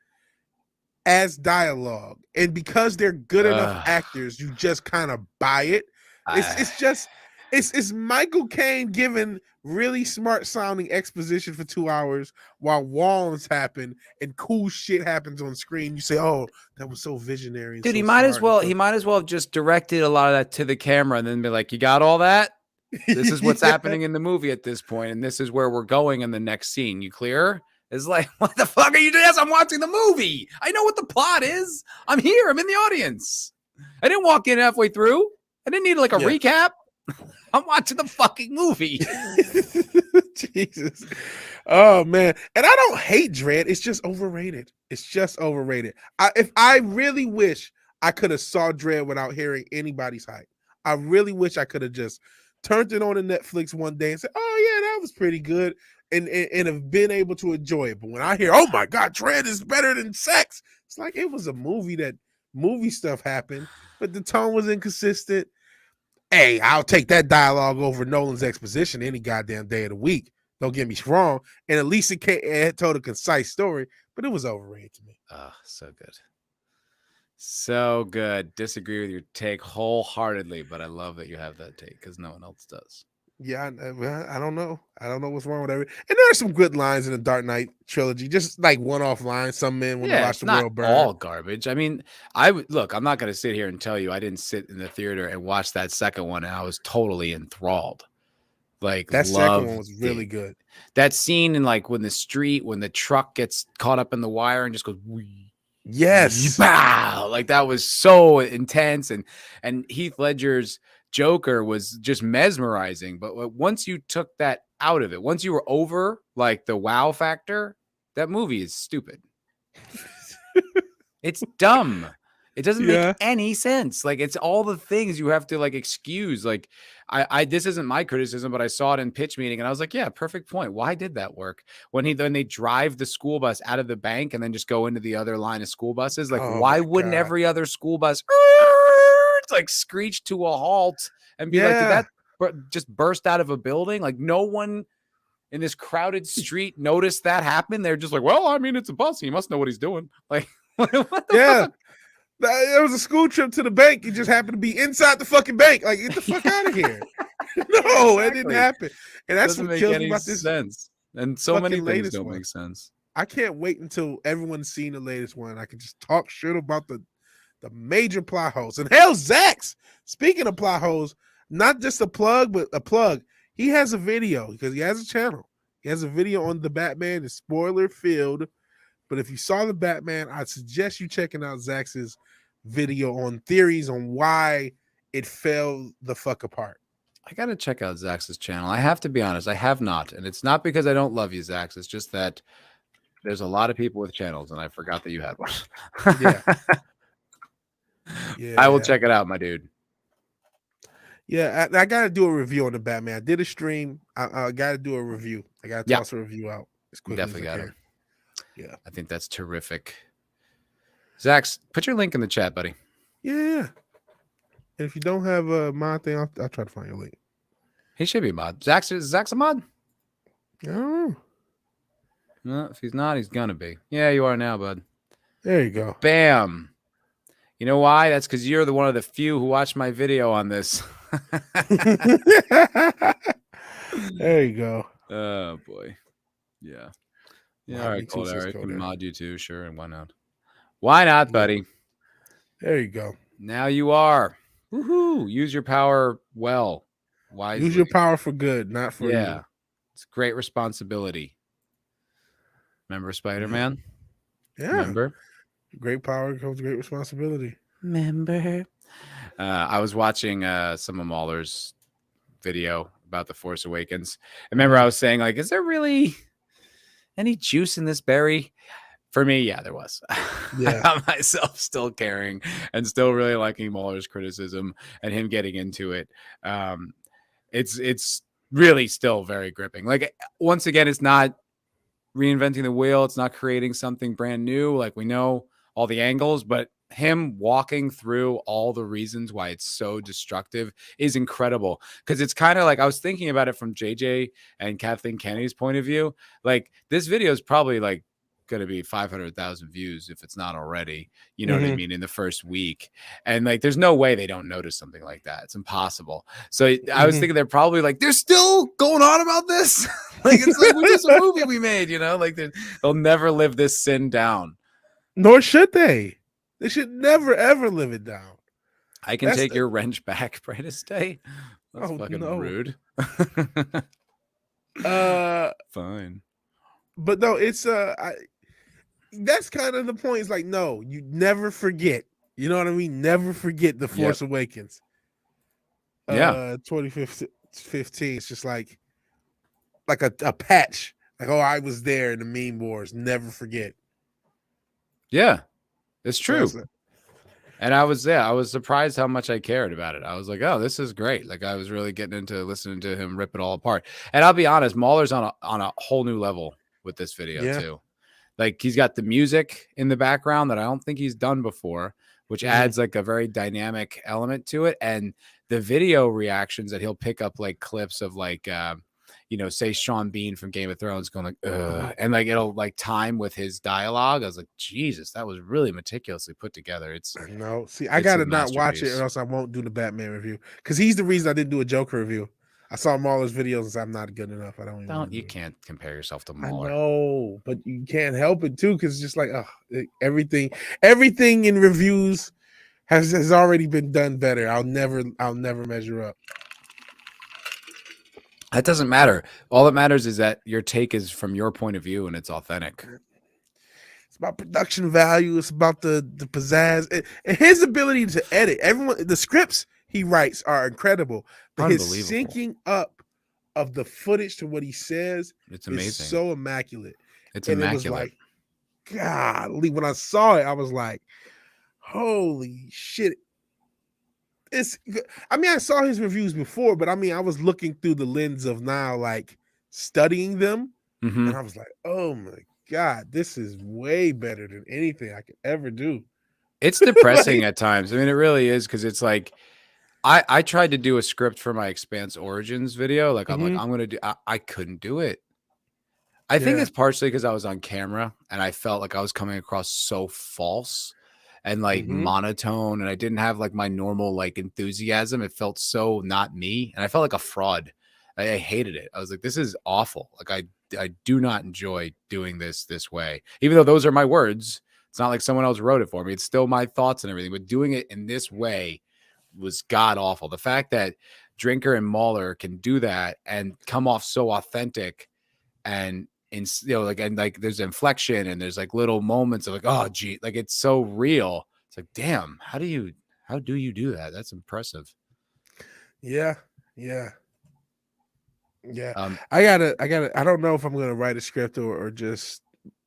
as dialogue, and because they're good enough actors, you just kind of buy it. It's Michael Caine giving really smart sounding exposition for 2 hours while walls happen and cool shit happens on screen. You say, "Oh, that was so visionary." Dude, he might as well have just directed a lot of that to the camera and then be like, "You got all that? This is what's happening in the movie at this point, and this is where we're going in the next scene. You clear?" It's like, what the fuck are you doing? Yes, I'm watching the movie. I know what the plot is. I'm here. I'm in the audience. I didn't walk in halfway through. I didn't need like a recap. I'm watching the fucking movie. Jesus. Oh, man. And I don't hate Dredd. It's just overrated. I really wish I could have saw Dredd without hearing anybody's hype. I really wish I could have just turned it on to Netflix one day and said, oh, yeah, that was pretty good, and have been able to enjoy it. But when I hear, oh, my God, Dredd is better than sex, it's like it was a movie that movie stuff happened, but the tone was inconsistent. Hey, I'll take that dialogue over Nolan's exposition any goddamn day of the week. Don't get me wrong. And at least it told a concise story, but it was overrated to me. Oh, so good. So good. Disagree with your take wholeheartedly, but I love that you have that take because no one else does. Yeah, I don't know. I don't know what's wrong with everything. And there are some good lines in the Dark Knight trilogy, just like one-off lines. Some men want to watch the world burn. All garbage. I mean, I'm not going to sit here and tell you I didn't sit in the theater and watch that second one, and I was totally enthralled. Like, that second one was really good. That scene in like when the truck gets caught up in the wire and just goes, yes, bow, like that was so intense, and Heath Ledger's Joker was just mesmerizing. But once you took that out of it, once you were over like the wow factor, that movie is stupid. It's dumb. It doesn't make any sense. Like, it's all the things you have to like excuse. Like, I this isn't my criticism, but I saw it in pitch meeting and I was like, yeah, perfect point. Why did that work? When they drive the school bus out of the bank and then just go into the other line of school buses, like, why wouldn't every other school bus like screech to a halt and be like, did that just burst out of a building? Like, no one in this crowded street noticed that happen. They're just like, well, I mean, it's a bus. He must know what he's doing. Like, what the fuck? It was a school trip to the bank. You just happened to be inside the fucking bank. Like, get the fuck out of here. No, it didn't happen. And that's what kills me about this sense. And so many things don't make sense. I can't wait until everyone's seen the latest one. I can just talk shit about the major plot holes. And hell, Zax, speaking of plot holes, not just a plug, but a plug. He has a video because he has a channel. He has a video on the Batman. It's spoiler filled. But if you saw the Batman, I'd suggest you checking out Zax's video on theories on why it fell the fuck apart. I gotta check out Zax's channel. I have to be honest, I have not, and it's not because I don't love you, Zax. It's just that there's a lot of people with channels, and I forgot that you had one. Yeah. Yeah. I will check it out, my dude. Yeah, I got to do a review on the Batman. I did a stream. I got to do a review. I got to toss a review out as quickly Definitely as I got can. it. Yeah, I think that's terrific. Zax, put your link in the chat, buddy. Yeah. And if you don't have a mod thing, I'll try to find your link. He should be a mod. Zax's a mod? I don't know. No, if he's not, he's gonna be. Yeah, you are now, bud. There you go. Bam. You know why? That's because you're the one of the few who watched my video on this. There you go. Oh boy. Yeah. Yeah. All right, Cold Eric. I can mod you too, sure. And why not? Why not, buddy? There you go. Now you are. Woohoo. Use your power well. Wisely. Use your power for good, not for evil. It's great responsibility. Remember Spider-Man? Yeah. Remember? Great power comes great responsibility. Remember? I was watching some of Mahler's video about The Force Awakens. I remember I was saying, like, is there really any juice in this berry? For me, yeah, there was. Yeah. I found myself still caring and still really liking Mahler's criticism and him getting into it. It's really still very gripping. Like, once again, it's not reinventing the wheel. It's not creating something brand new. Like, we know all the angles, but him walking through all the reasons why it's so destructive is incredible. Because it's kind of like, I was thinking about it from JJ and Kathleen Kennedy's point of view. Like, this video is probably like going to be 500,000 views if it's not already, you know what I mean, in the first week. And like, there's no way they don't notice something like that. It's impossible. So I was thinking they're probably like, they're still going on about this. Like, it's like, just a movie we made, you know, like they'll never live this sin down. Nor should they. They should never, ever live it down. I can take your wrench back, Brightest Day. That's fucking rude. Fine. But no, it's that's kind of the point. It's like, no, you never forget. You know what I mean? Never forget The Force Awakens. 2015. It's just like a patch. Like, oh, I was there in the meme wars. Never forget. Yeah, it's true. And I was surprised how much I cared about it. I was like, oh, this is great. Like, I was really getting into listening to him rip it all apart. And I'll be honest, Mahler's on a whole new level with this video too. Like, he's got the music in the background that I don't think he's done before, which adds like a very dynamic element to it. And the video reactions that he'll pick up, like clips of like, you know, say Sean Bean from Game of Thrones going like, ugh, and like it'll like time with his dialogue. I was like, Jesus, that was really meticulously put together. I gotta not watch it or else I won't do the Batman review, because he's the reason I didn't do a Joker review. I saw Mahler's videos and said, I'm not good enough. You can't compare yourself to Mahler. I know, but you can't help it too, because it's just like, everything in reviews has already been done better. I'll never measure up. That doesn't matter. All that matters is that your take is from your point of view and it's authentic. It's about production value. It's about the pizzazz and his ability to edit. The scripts he writes are incredible, but his syncing up of the footage to what he says, it's amazing. Is so immaculate. It's immaculate. It was like, golly, when I saw it, I was like, holy shit. I saw his reviews before, but I was looking through the lens of now, like, studying them, and I was like, oh my God, this is way better than anything I could ever do. It's depressing at times. I mean, it really is, because it's like, I tried to do a script for my Expanse Origins video. Like, I'm like, I'm going to do, I couldn't do it. I think it's partially because I was on camera and I felt like I was coming across so false and like monotone, and I didn't have like my normal like enthusiasm. It felt so not me, and I felt like a fraud. I hated it. I was like, this is awful. Like, I do not enjoy doing this way, even though those are my words. It's not like someone else wrote it for me. It's still my thoughts and everything, but doing it in this way was god awful. The fact that Drinker and Mahler can do that and come off so authentic, and there's inflection and there's like little moments of like, oh gee, like it's so real. It's like, damn, how do you do that? That's impressive. Yeah, Yeah. Yeah. Um, I don't know if I'm gonna write a script or just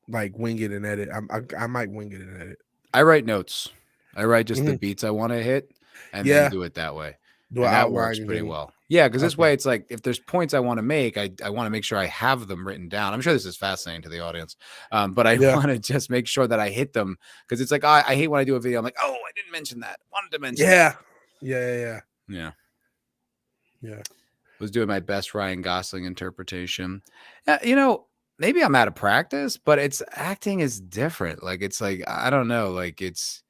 like wing it and edit. I might wing it and edit. I write notes. I write just the Mhm. beats I want to hit and then Yeah. do it that way. Do And an that outline works and pretty then well. Yeah, because this okay. way it's like if there's points I want to make, I want to make sure I have them written down. I'm sure this is fascinating to the audience. But I Yeah. want to just make sure that I hit them because it's like I hate when I do a video. I'm like, oh, I didn't mention that. Wanted to mention that. Yeah. Was doing my best Ryan Gosling interpretation. You know, maybe I'm out of practice, but it's acting is different. Like it's like I don't know, like it's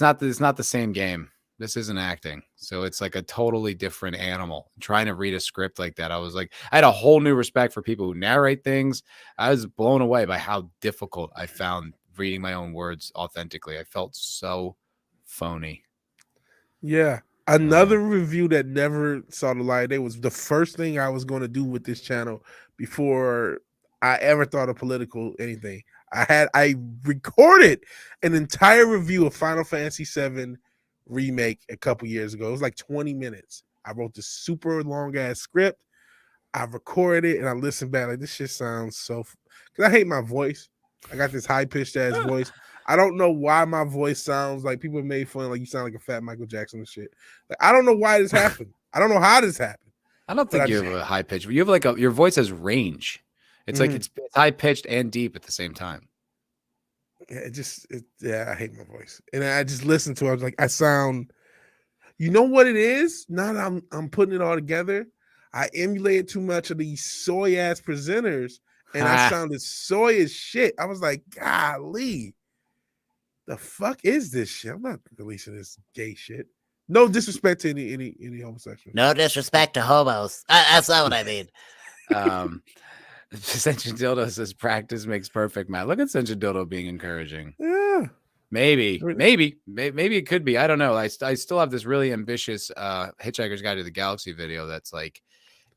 not the same game. This isn't acting. So it's like a totally different animal. Trying to read a script like that, I was like, I had a whole new respect for people who narrate things. I was blown away by how difficult I found reading my own words authentically. I felt so phony. Yeah. Another review that never saw the light of day was the first thing I was going to do with this channel before I ever thought of political anything. I recorded an entire review of Final Fantasy VII remake a couple years ago. It was like 20 minutes. I wrote this super long ass script. I recorded it and I listened back like this shit sounds so because I hate my voice. I got this high pitched ass voice. I don't know why my voice sounds like people made fun like you sound like a fat Michael Jackson and shit. Like I don't know why this happened. I don't know how this happened. I don't think you have a high pitch. You have like your voice has range. It's like it's high pitched and deep at the same time. Yeah, I hate my voice. And I just listened to it. I was like, I sound, you know what it is? Now that I'm putting it all together, I emulated too much of these soy ass presenters and I sounded soy as shit. I was like, golly, the fuck is this shit? I'm not releasing this gay shit. No disrespect to any homosexual. No disrespect to homos. That's not what I mean. Sentient Dildo says practice makes perfect, Matt. Look at Sentient Dildo being encouraging. Yeah. Maybe it could be. I don't know. I still have this really ambitious Hitchhiker's Guide to the Galaxy video that's like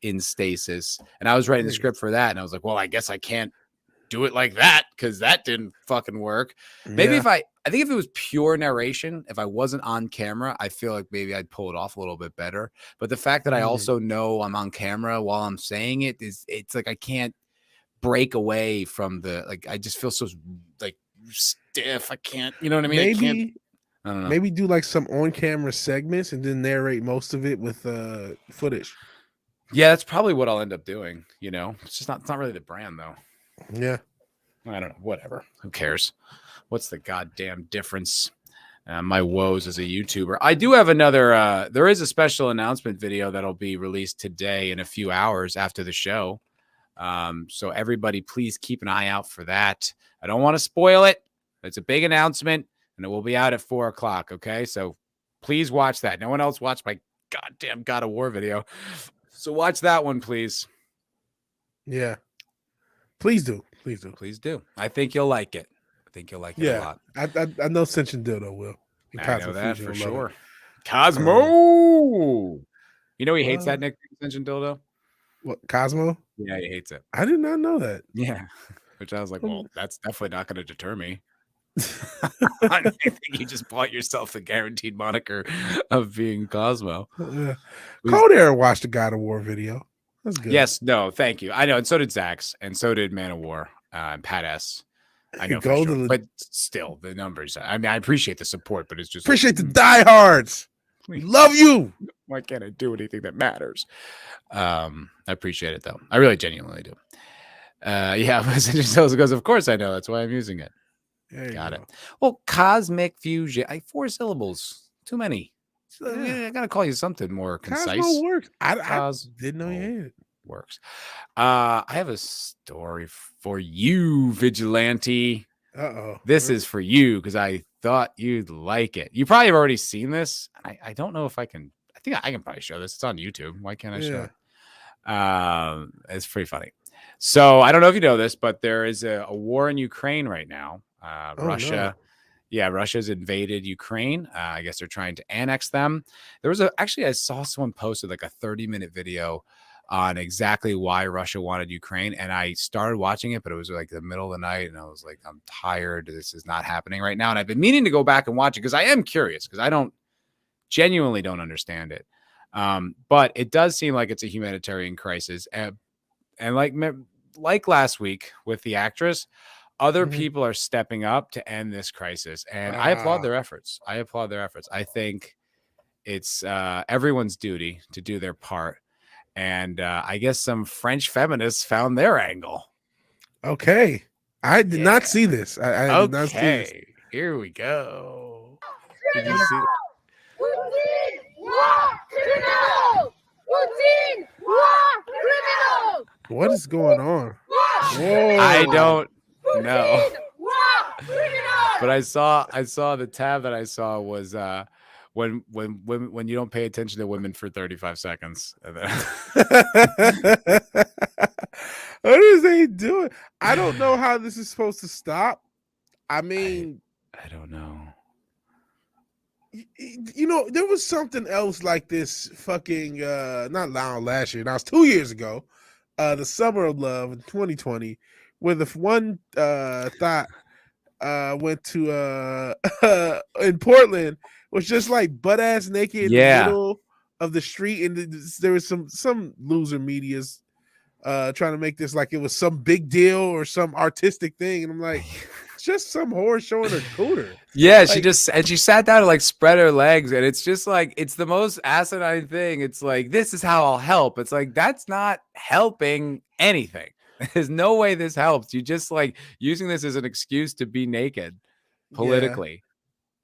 in stasis. And I was writing the script for that. And I was like, well, I guess I can't do it like that because that didn't fucking work. Maybe if I think if it was pure narration, if I wasn't on camera, I feel like maybe I'd pull it off a little bit better. But the fact that I also know I'm on camera while I'm saying it it's like I can't break away from the like I just feel so like stiff. I can't, you know what I mean? I don't know. Maybe do like some on-camera segments and then narrate most of it with footage. Yeah, that's probably what I'll end up doing. You know, it's not really the brand though. Yeah, I don't know. Whatever. Who cares? What's the goddamn difference? My woes as a YouTuber. I do have another. There is a special announcement video that'll be released today in a few hours after the show. So everybody, please keep an eye out for that. I don't want to spoil it. It's a big announcement, and it will be out at 4:00. Okay, so please watch that. No one else watched my goddamn God of War video, so watch that one, please. Yeah, please do. Please do. I think you'll like it. I think you'll like it a lot. I know Sentient Dildo will. I know that for sure. Cosmo. You know he hates that nickname, Sentient Dildo. What, Cosmo? Yeah, he hates it. I did not know that. Yeah, which I was like, well, that's definitely not going to deter me. I think you just bought yourself the guaranteed moniker of being Cosmo. Cold Air watched the God of War video. That's good. Yes, no, thank you. I know, and so did Zax, and so did Man of War, and Pat S. I know, for sure, but still, the numbers. I mean, I appreciate the support, but it's just appreciate the diehards. We love you. Why can't I do anything that matters? I appreciate it though. I really genuinely do. Yeah, because of course I know. That's why I'm using it. Got it. Well, cosmic fusion. 4 syllables. Too many. I gotta call you something more concise. Cosmo works. I didn't know you had it. Works. I have a story for you, Vigilante. This is for you because I thought you'd like it. You probably have already seen this. I don't know if I can. I think I can probably show this. It's on YouTube. Why can't I show it? It's pretty funny. So I don't know if you know this, but there is a war in Ukraine right now. Russia. No. Yeah, Russia's invaded Ukraine. I guess they're trying to annex them. There was I saw someone posted like a 30-minute video on exactly why Russia wanted Ukraine. And I started watching it, but it was like the middle of the night. And I was like, I'm tired. This is not happening right now. And I've been meaning to go back and watch it because I am curious because I genuinely don't understand it. But it does seem like it's a humanitarian crisis, and like last week with the actress, other people are stepping up to end this crisis, and I applaud their efforts. I think it's everyone's duty to do their part, and I guess some French feminists found their angle. Okay, I did not see this. I did not see this. Here we go. Did you see? What is going on? Whoa. I don't know. But I saw the tab that I saw was when you don't pay attention to women for 35 seconds. And then what is they doing? I don't know how this is supposed to stop. I mean, I don't know. You know, there was something else like this fucking not last year. Now it's 2 years ago. The Summer of Love in 2020, where the one thought went to in Portland, was just like butt ass naked in the middle of the street, and there was some loser medias trying to make this like it was some big deal or some artistic thing, and I'm like, it's just some whore showing her cooter. Yeah, like, she sat down and like spread her legs, and it's just like it's the most asinine thing. It's like, this is how I'll help. It's like, that's not helping anything. There's no way this helps. You just like using this as an excuse to be naked politically. Yeah.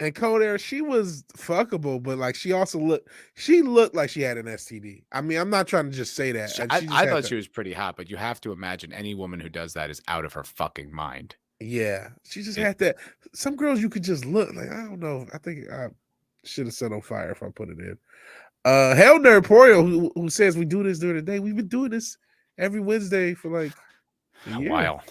And Coder, she was fuckable, but like she looked like she had an STD. I mean, I'm not trying to just say that. I thought she was pretty hot, but you have to imagine any woman who does that is out of her fucking mind. Yeah, she just had that. Some girls you could just look like, I don't know. I think I should have set on fire if I put it in. Hell Nerporio, who says we do this during the day. We've been doing this every Wednesday for like a while.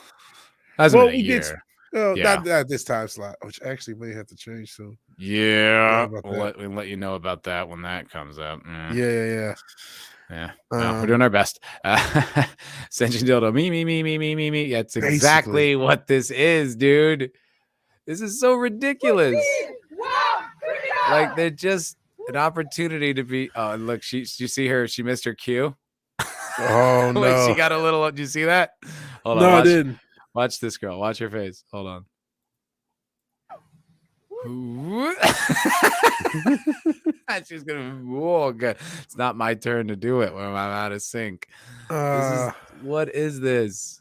That's been a year. Not this time slot, which actually may have to change soon. Yeah, we'll let you know about that when that comes up. Yeah. We're doing our best. Sentient dildo, me. Yeah, it's exactly what this is, dude. This is so ridiculous. Like, they're just an opportunity to be. Oh, look, you see her? She missed her cue. Oh no! Like, she got a little. Did you see that? Hold on. No, I didn't. Watch this girl. Watch her face. Hold on. She's gonna. Oh, good. It's not my turn to do it when I'm out of sync. What is this?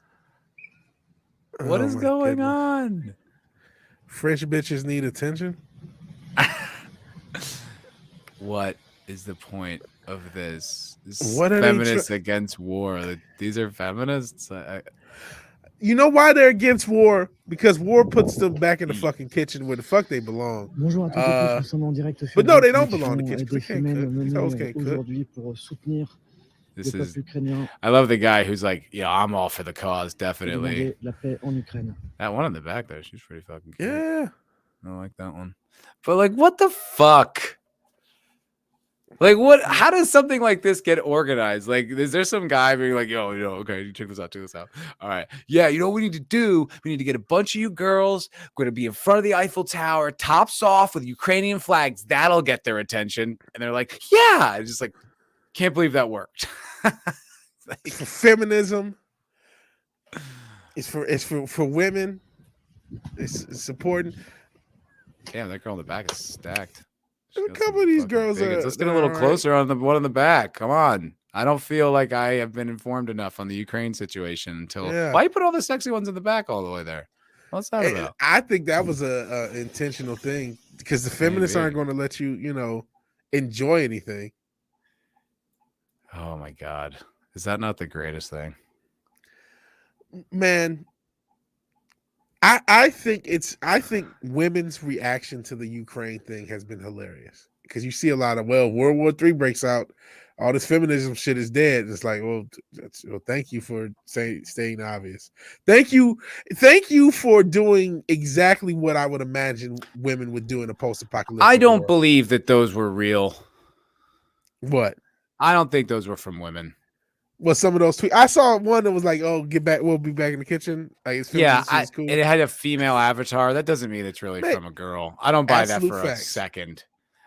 What is going on? French bitches need attention. What is the point of this? What are feminists against war? These are feminists. You know why they're against war? Because war puts them back in the fucking kitchen where the fuck they belong. But no, they don't belong in the kitchen. They can't cook. This is. I love the guy who's like, yeah, I'm all for the cause, definitely. That one in the back there, she's pretty fucking cute. Yeah, I like that one. But like, what the fuck? Like, what? How does something like this get organized? Like, is there some guy being like, yo, okay, check this out. All right. Yeah, you know what we need to do? We need to get a bunch of you girls. We're going to be in front of the Eiffel Tower, tops off with Ukrainian flags. That'll get their attention. And they're like, yeah. I just like, can't believe that worked. Like, feminism. It's for women. It's important. Damn, that girl in the back is stacked. A couple of these girls are. Let's get a little closer on the one in the back. Come on. I don't feel like I have been informed enough on the Ukraine situation until. Yeah. Why you put all the sexy ones in the back all the way there? What's that about? I think that was a intentional thing because the feminists aren't going to let you, enjoy anything. Oh my God, is that not the greatest thing? Man, I think women's reaction to the Ukraine thing has been hilarious because you see a lot of World War III breaks out, all this feminism shit is dead. It's like, well, thank you for staying obvious. Thank you for doing exactly what I would imagine women would do in a post-apocalyptic. I don't believe that those were real. What? I don't think those were from women. Well, some of those tweets. I saw one that was like, "Oh, get back. We'll be back in the kitchen." Like, it's cool. It had a female avatar. That doesn't mean it's really from a girl. I don't buy that for a second.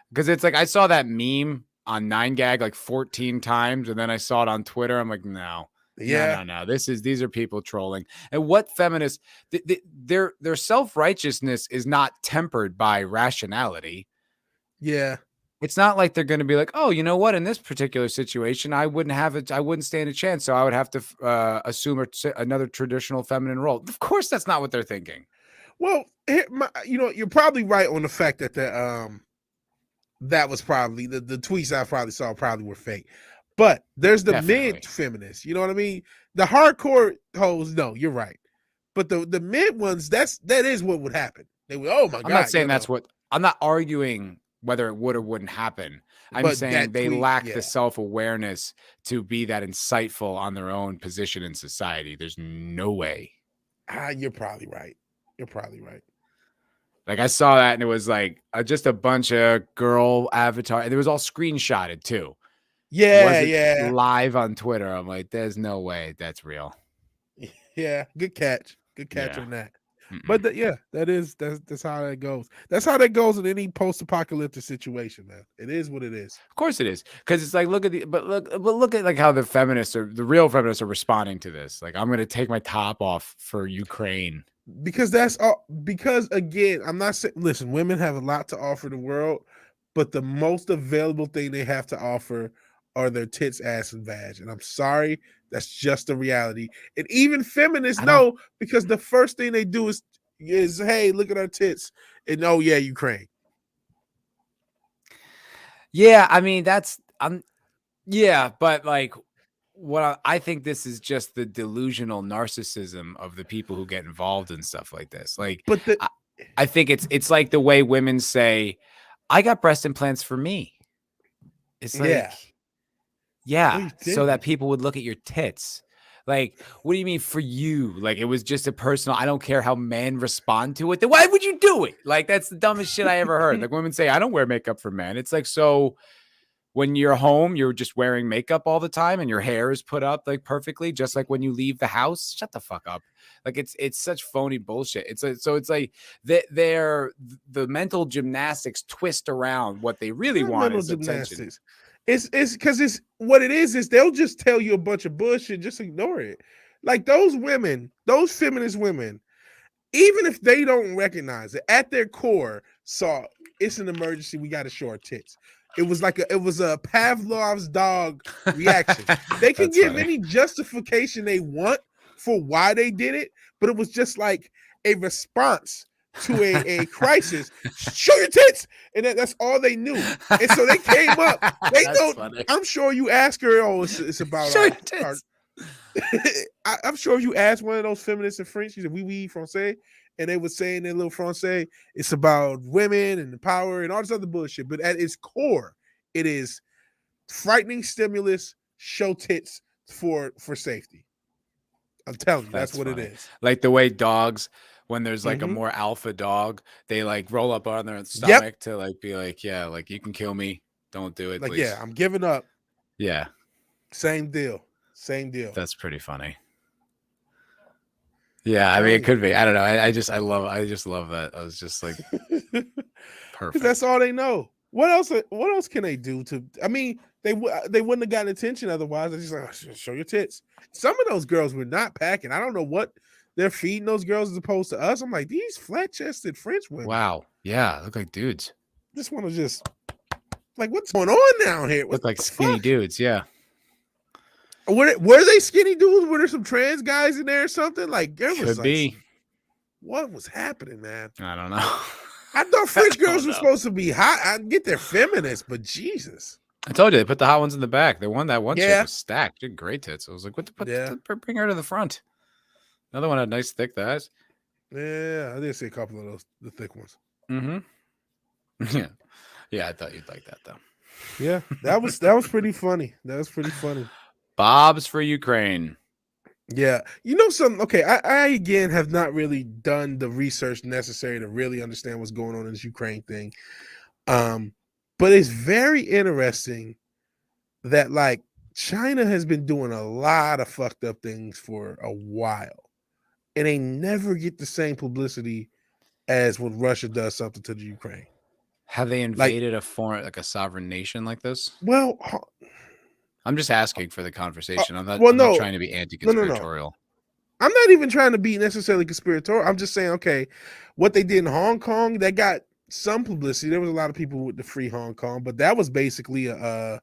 Because it's like I saw that meme on 9gag like 14 times, and then I saw it on Twitter. I'm like, no. Yeah. No. These are people trolling. And what feminists, their self-righteousness is not tempered by rationality. Yeah. It's not like they're going to be like, oh, you know what? In this particular situation, I wouldn't stand a chance. So I would have to assume another traditional feminine role. Of course, that's not what they're thinking. Well, you're probably right on the fact that that was probably the tweets I probably saw probably were fake. But there's the Definitely. mid feminists, you know what I mean? The hardcore hoes, no, you're right. But the mid ones, that is what would happen. They would, oh my God. I'm not saying that's what I'm not arguing whether it would or wouldn't happen. I'm But saying that they tweet, lack yeah. the self-awareness to be that insightful on their own position in society. There's no way. You're probably right. You're probably right. Like I saw that and it was like just a bunch of girl avatar. And it was all screenshotted too. Yeah, Wasn't yeah. live on Twitter. I'm like, there's no way that's real. Yeah, good catch. Good catch Yeah. on that. Mm-mm. But that's how that goes. That's how that goes in any post-apocalyptic situation, man. It is what it is. Of course it is, because it's like look at like how the real feminists are responding to this. Like, I'm gonna take my top off for Ukraine. Because that's all. Because again, I'm not saying. Listen, women have a lot to offer the world, but the most available thing they have to offer are their tits, ass, and vag. And I'm sorry, that's just the reality. And even feminists know, because the first thing they do is hey, look at our tits, and oh yeah, Ukraine. Yeah, I mean but like what I think this is just the delusional narcissism of the people who get involved in stuff like this. Like, But I think it's like the way women say, "I got breast implants for me." It's like, yeah, so that people would look at your tits. Like, what do you mean for you? Like, it was just a personal. I don't care how men respond to it. Then why would you do it? Like, that's the dumbest shit I ever heard. Like, women say, "I don't wear makeup for men." It's like, so when you're home, you're just wearing makeup all the time, and your hair is put up like perfectly, just like when you leave the house. Shut the fuck up. Like, it's such phony bullshit. It's like the mental gymnastics twist around what they really want is attention. It's because it's what it is they'll just tell you a bunch of bullshit, just ignore it. Like those women, those feminist women, even if they don't recognize it, at their core saw it's an emergency, we got to show our tits. It was a Pavlov's dog reaction. They can give any justification they want for why they did it, but it was just like a response to a crisis. Show your tits, and that's all they knew. And so they came up. They don't. Funny. I'm sure you ask her. Oh, it's about. Show your tits. I'm sure if you ask one of those feminists in French, she said "oui français," and they would say in their little français, it's about women and the power and all this other bullshit. But at its core, it is frightening stimulus. Show tits for safety. I'm telling you, that's what it is. Like the way dogs, when there's like a more alpha dog, they like roll up on their stomach to like be like, yeah, like you can kill me, don't do it, like, please. Yeah, I'm giving up. Yeah, same deal. That's pretty funny. Yeah, I mean, it could be. I don't know. I just love that. I was just like, perfect. That's all they know. What else can they do to? I mean, they wouldn't have gotten attention otherwise. They're just like, show your tits. Some of those girls were not packing. I don't know what they're feeding those girls as opposed to us. I'm like, these flat-chested French women. Wow. Yeah, look like dudes. Just want to like, what's going on down here? Look like skinny dudes. Yeah. Were they skinny dudes? Were there some trans guys in there or something? Like, there was Could be. What was happening, man? I don't know. I thought French girls were supposed to be hot. I get they're feminists, but Jesus. I told you they put the hot ones in the back. That one chick was stacked. She had great tits. I was like, bring her to the front. Another one had nice thick thighs. Yeah, I did see a couple of those, the thick ones. Yeah. Yeah, I thought you'd like that though. Yeah, that was pretty funny. That was pretty funny. Bob's for Ukraine. Yeah. You know something? Okay, I again have not really done the research necessary to really understand what's going on in this Ukraine thing. But it's very interesting that like China has been doing a lot of fucked up things for a while. And they never get the same publicity as when Russia does something to the Ukraine. Have they invaded a foreign, like a sovereign nation like this? Well, I'm just asking for the conversation. I'm not. well, I'm not no, trying to be no. anti-conspiratorial. I'm not even trying to be necessarily conspiratorial. I'm just saying, okay, what they did in Hong Kong, that got some publicity. There was a lot of people with the free Hong Kong, but that was basically and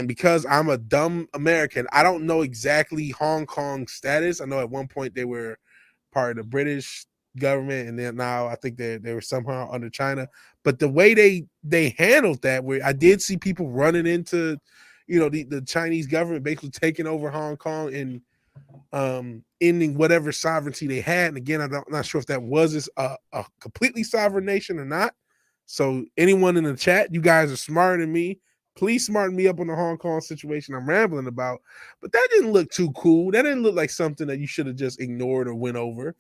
because I'm a dumb American, I don't know exactly Hong Kong status. I know at one point they were part of the British government, and then now I think they were somehow under China. But the way they handled that, where I did see people running into, the Chinese government basically taking over Hong Kong and ending whatever sovereignty they had. And again, I'm not sure if that was a completely sovereign nation or not. So anyone in the chat, you guys are smarter than me. Please smarten me up on the Hong Kong situation I'm rambling about. But that didn't look too cool. That didn't look like something that you should have just ignored or went over.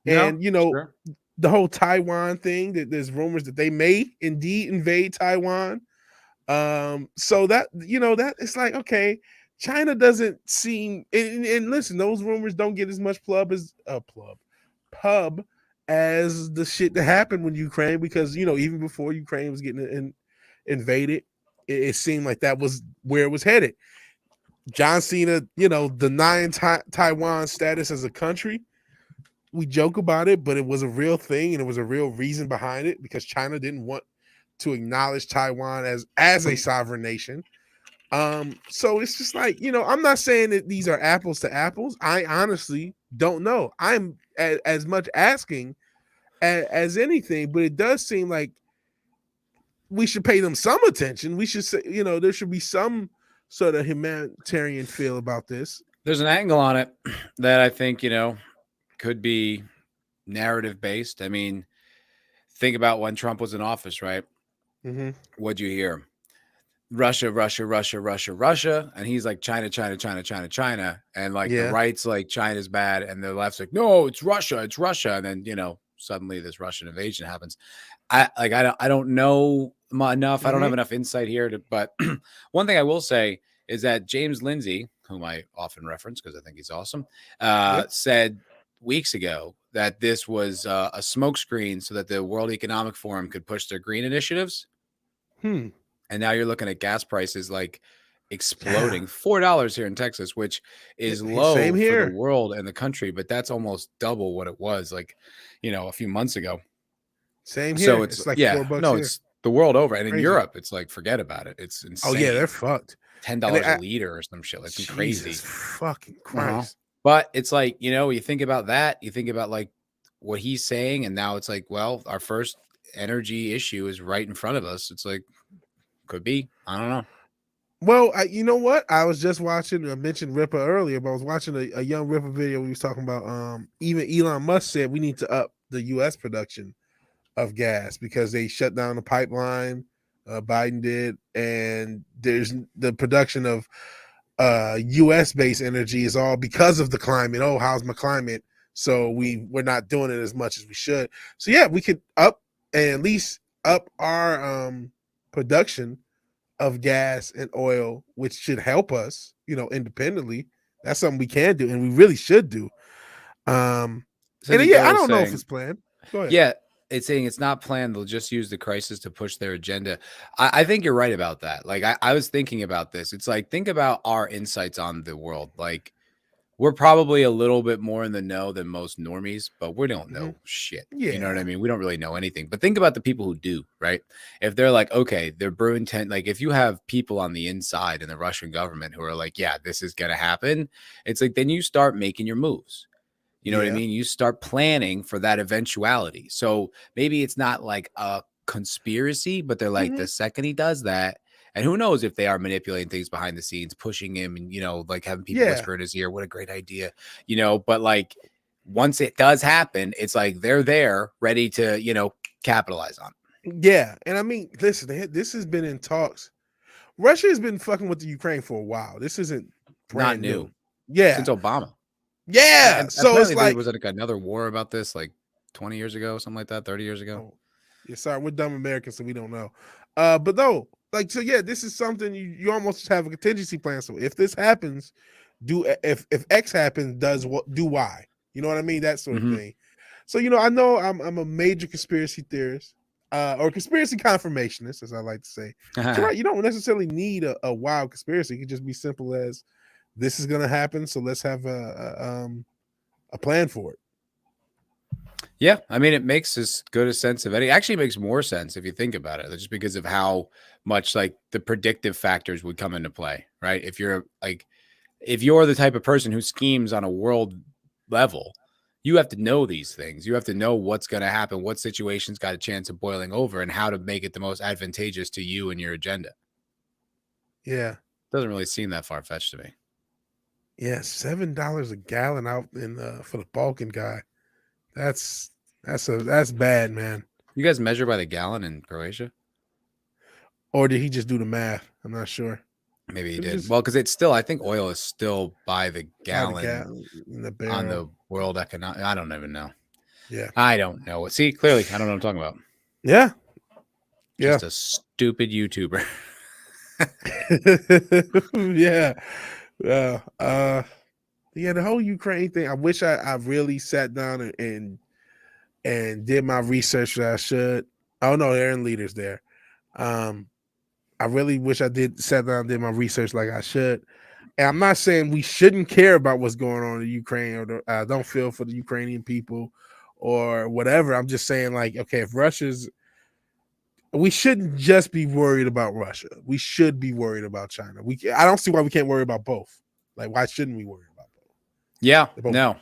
And Sure. the whole Taiwan thing, that there's rumors that they may indeed invade Taiwan. So that that it's like, okay, China doesn't seem, and listen, those rumors don't get as much pub as the shit that happened with Ukraine, because even before Ukraine was getting invaded, it seemed like that was where it was headed. John Cena, denying Taiwan status as a country. We joke about it, but it was a real thing, and it was a real reason behind it, because China didn't want to acknowledge Taiwan as a sovereign nation. So it's just like, I'm not saying that these are apples to apples. I honestly don't know. I'm as much asking as anything, but it does seem like we should pay them some attention. We should say, there should be some sort of humanitarian feel about this. There's an angle on it that I think, could be narrative based. I mean, think about when Trump was in office, right? Mm-hmm. What'd you hear? Russia, Russia, Russia, Russia, Russia. And he's like, China, China, China, China, China. And like the right's like, China's bad. And the left's like, no, it's Russia, it's Russia. And then, suddenly this Russian invasion happens. I don't know enough. Mm-hmm. I don't have enough insight here but one thing I will say is that James Lindsay, whom I often reference because I think he's awesome, said weeks ago that this was a smokescreen so that the World Economic Forum could push their green initiatives. And now you're looking at gas prices like exploding. $4 here in Texas, which is low for the world and the country, but that's almost double what it was like, a few months ago. Same here. So it's like $4. No, here. It's the world over. And in Europe, it's like, forget about it. It's insane. Oh yeah, they're fucked. $10 a liter or some shit. Like some crazy. Fucking Christ. But it's like, you think about that, you think about like what he's saying, and now it's like, well, our first energy issue is right in front of us. It's like, could be. I don't know. Well, you know what? I was just watching, I mentioned Ripper earlier, but I was watching a young Ripper video. We was talking about even Elon Musk said we need to up the U.S. production of gas because they shut down the pipeline. Biden did, and there's the production of U.S. based energy is all because of the climate. Oh, how's my climate? So we're not doing it as much as we should. So yeah, we could at least up our production of gas and oil, which should help us, independently. That's something we can do, and we really should do. I don't know if it's planned. Go ahead. Yeah, it's saying it's not planned. They'll just use the crisis to push their agenda. I think you're right about that. Like I was thinking about this. It's like, think about our insights on the world. Like, we're probably a little bit more in the know than most normies, but we don't know shit. Yeah. You know what I mean? We don't really know anything. But think about the people who do, right? If they're like, okay, they're brewing like if you have people on the inside in the Russian government who are like, yeah, this is gonna happen, it's like then you start making your moves. You know what I mean? You start planning for that eventuality. So maybe it's not like a conspiracy, but they're like, the second he does that, and who knows if they are manipulating things behind the scenes, pushing him and, like having people whisper in his ear, what a great idea, but like once it does happen, it's like they're there ready to, capitalize on it. Yeah. And I mean, listen, this has been in talks. Russia has been fucking with the Ukraine for a while. This isn't brand new. Yeah. Since Obama. Yeah. And so it's like, was like another war about this like 20 years ago, something like that, 30 years ago. Yeah, sorry, we're dumb Americans, so we don't know. But no, like, so yeah, this is something you almost have a contingency plan. So if this happens, if X happens, do Y? You know what I mean? That sort of thing. So I know I'm a major conspiracy theorist. or conspiracy confirmationists, as I like to say. But you're right. You don't necessarily need a wild conspiracy. It could just be simple as this is going to happen, so let's have a plan for it. Yeah, I mean, it makes as good a sense of any. Actually, makes more sense if you think about it, just because of how much like the predictive factors would come into play, right? If you're the type of person who schemes on a world level, you have to know these things. You have to know what's going to happen, what situations got a chance of boiling over, and how to make it the most advantageous to you and your agenda. Yeah, doesn't really seem that far fetched to me. Yeah, $7 a gallon out in for the Balkan guy. That's bad, man. You guys measure by the gallon in Croatia? Or did he just do the math? I'm not sure. Maybe he did. Well, because it's still, I think oil is still by the gallon in the barrel. on the world economic. I don't even know. Yeah. I don't know. See, clearly, I don't know what I'm talking about. Yeah. Just a stupid YouTuber. Yeah. Yeah, the whole Ukraine thing. I wish I really sat down and did my research that I should. Oh no, there are leaders there. I really wish I sat down and did my research like I should. And I'm not saying we shouldn't care about what's going on in Ukraine, or I don't feel for the Ukrainian people or whatever. I'm just saying, like, okay, if we shouldn't just be worried about Russia. We should be worried about China. I don't see why we can't worry about both. Like, why shouldn't we worry about both? Yeah, no.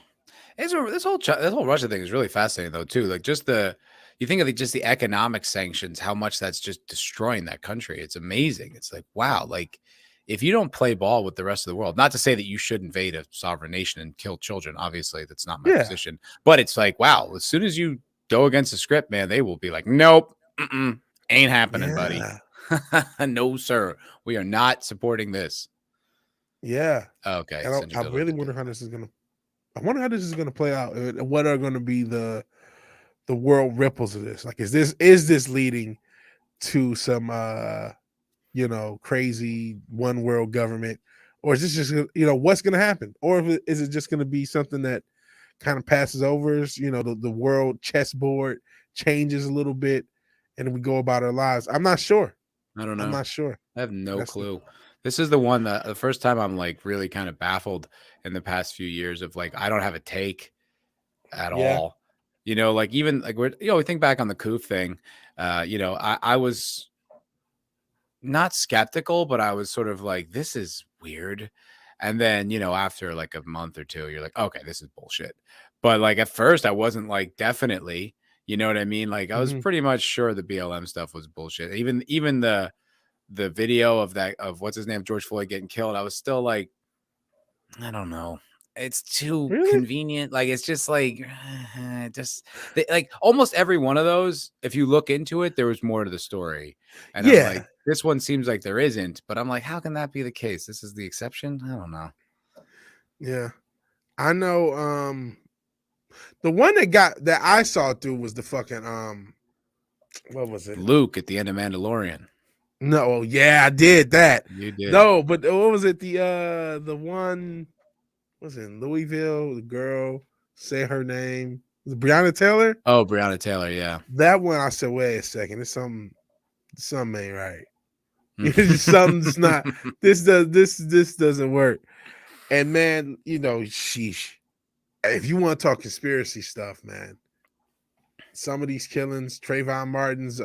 This whole Russia thing is really fascinating, though, too. Like, you think of just the economic sanctions, how much that's just destroying that country. It's amazing. It's like, wow, like, if you don't play ball with the rest of the world, not to say that you should invade a sovereign nation and kill children. Obviously, that's not my position. But it's like, wow, as soon as you go against the script, man, they will be like, nope, ain't happening, buddy. No, sir. We are not supporting this. Yeah. Okay. And I really wonder how this is going to. I wonder how this is going to play out. What are going to be the world ripples of this? Like, is this leading to some crazy one world government, or is this just what's going to happen, or is it just going to be something that kind of passes over? The world chessboard changes a little bit, and we go about our lives. I'm not sure. I don't know. I'm not sure. I have no clue. This is the one that the first time I'm like really kind of baffled in the past few years of like, I don't have a take at all. Like even like we think back on the coup thing. I was not skeptical, but I was sort of like, this is weird. And then, after like a month or two, you're like, okay, this is bullshit. But like at first I wasn't like definitely, you know what I mean? Like I was pretty much sure the BLM stuff was bullshit. Even the video of what's his name, George Floyd getting killed, I was still like, I don't know. It's too convenient. Like, it's just like, like almost every one of those, if you look into it, there was more to the story. And I'm like, this one seems like there isn't, but I'm like, how can that be the case? This is the exception. I don't know. Yeah. I know. The one that I saw through was the fucking, what was it? Luke at the end of Mandalorian. No, yeah, I did that. You did. No, but what was it? The one was in Louisville. The girl, say her name. Was it Breonna Taylor? Oh, Breonna Taylor, yeah. That one, I said, wait a second, it's something ain't right. Something's not. This doesn't work. And man, sheesh. If you want to talk conspiracy stuff, man, some of these killings, Trayvon Martin's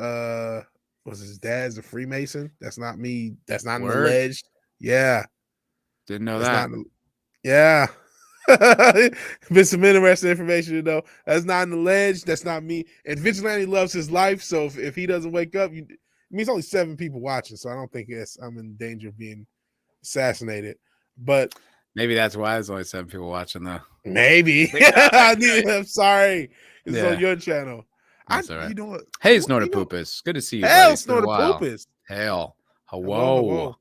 was his dad's a Freemason? That's not me. That's not alleged. Yeah. Didn't know that. Yeah. Been some interesting information to know. That's not alleged. That's not me. And Vigilante loves his life. So if he doesn't wake up, it's only 7 people watching. So I don't think I'm in danger of being assassinated. But maybe that's why there's only 7 people watching, though. Maybe. I'm sorry. It's on your channel. That's all right. You know what? Hey, Snortapoopus. Good to see you. Hell, Snortapoopus. Hell. Hello.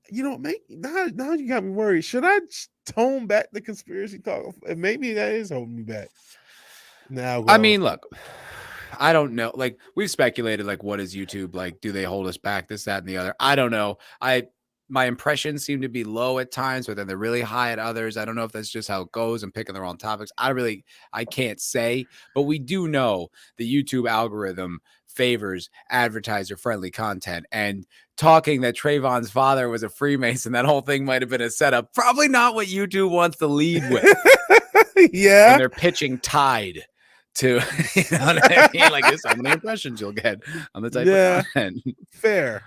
Now you got me worried. Should I tone back the conspiracy talk? Maybe that is holding me back. Now, I mean, look, I don't know. Like, we've speculated, like, what is YouTube like? Do they hold us back? This, that, and the other. I don't know. my impressions seem to be low at times, but then they're really high at others. I don't know if that's just how it goes. I'm picking the wrong topics. I can't say, but we do know the YouTube algorithm favors advertiser friendly content, and talking that Trayvon's father was a Freemason, that whole thing might have been a setup. Probably not what YouTube wants to lead with. Yeah. And they're pitching Tide to, you know what I mean? Like, this how many impressions you'll get on the type of content. Fair.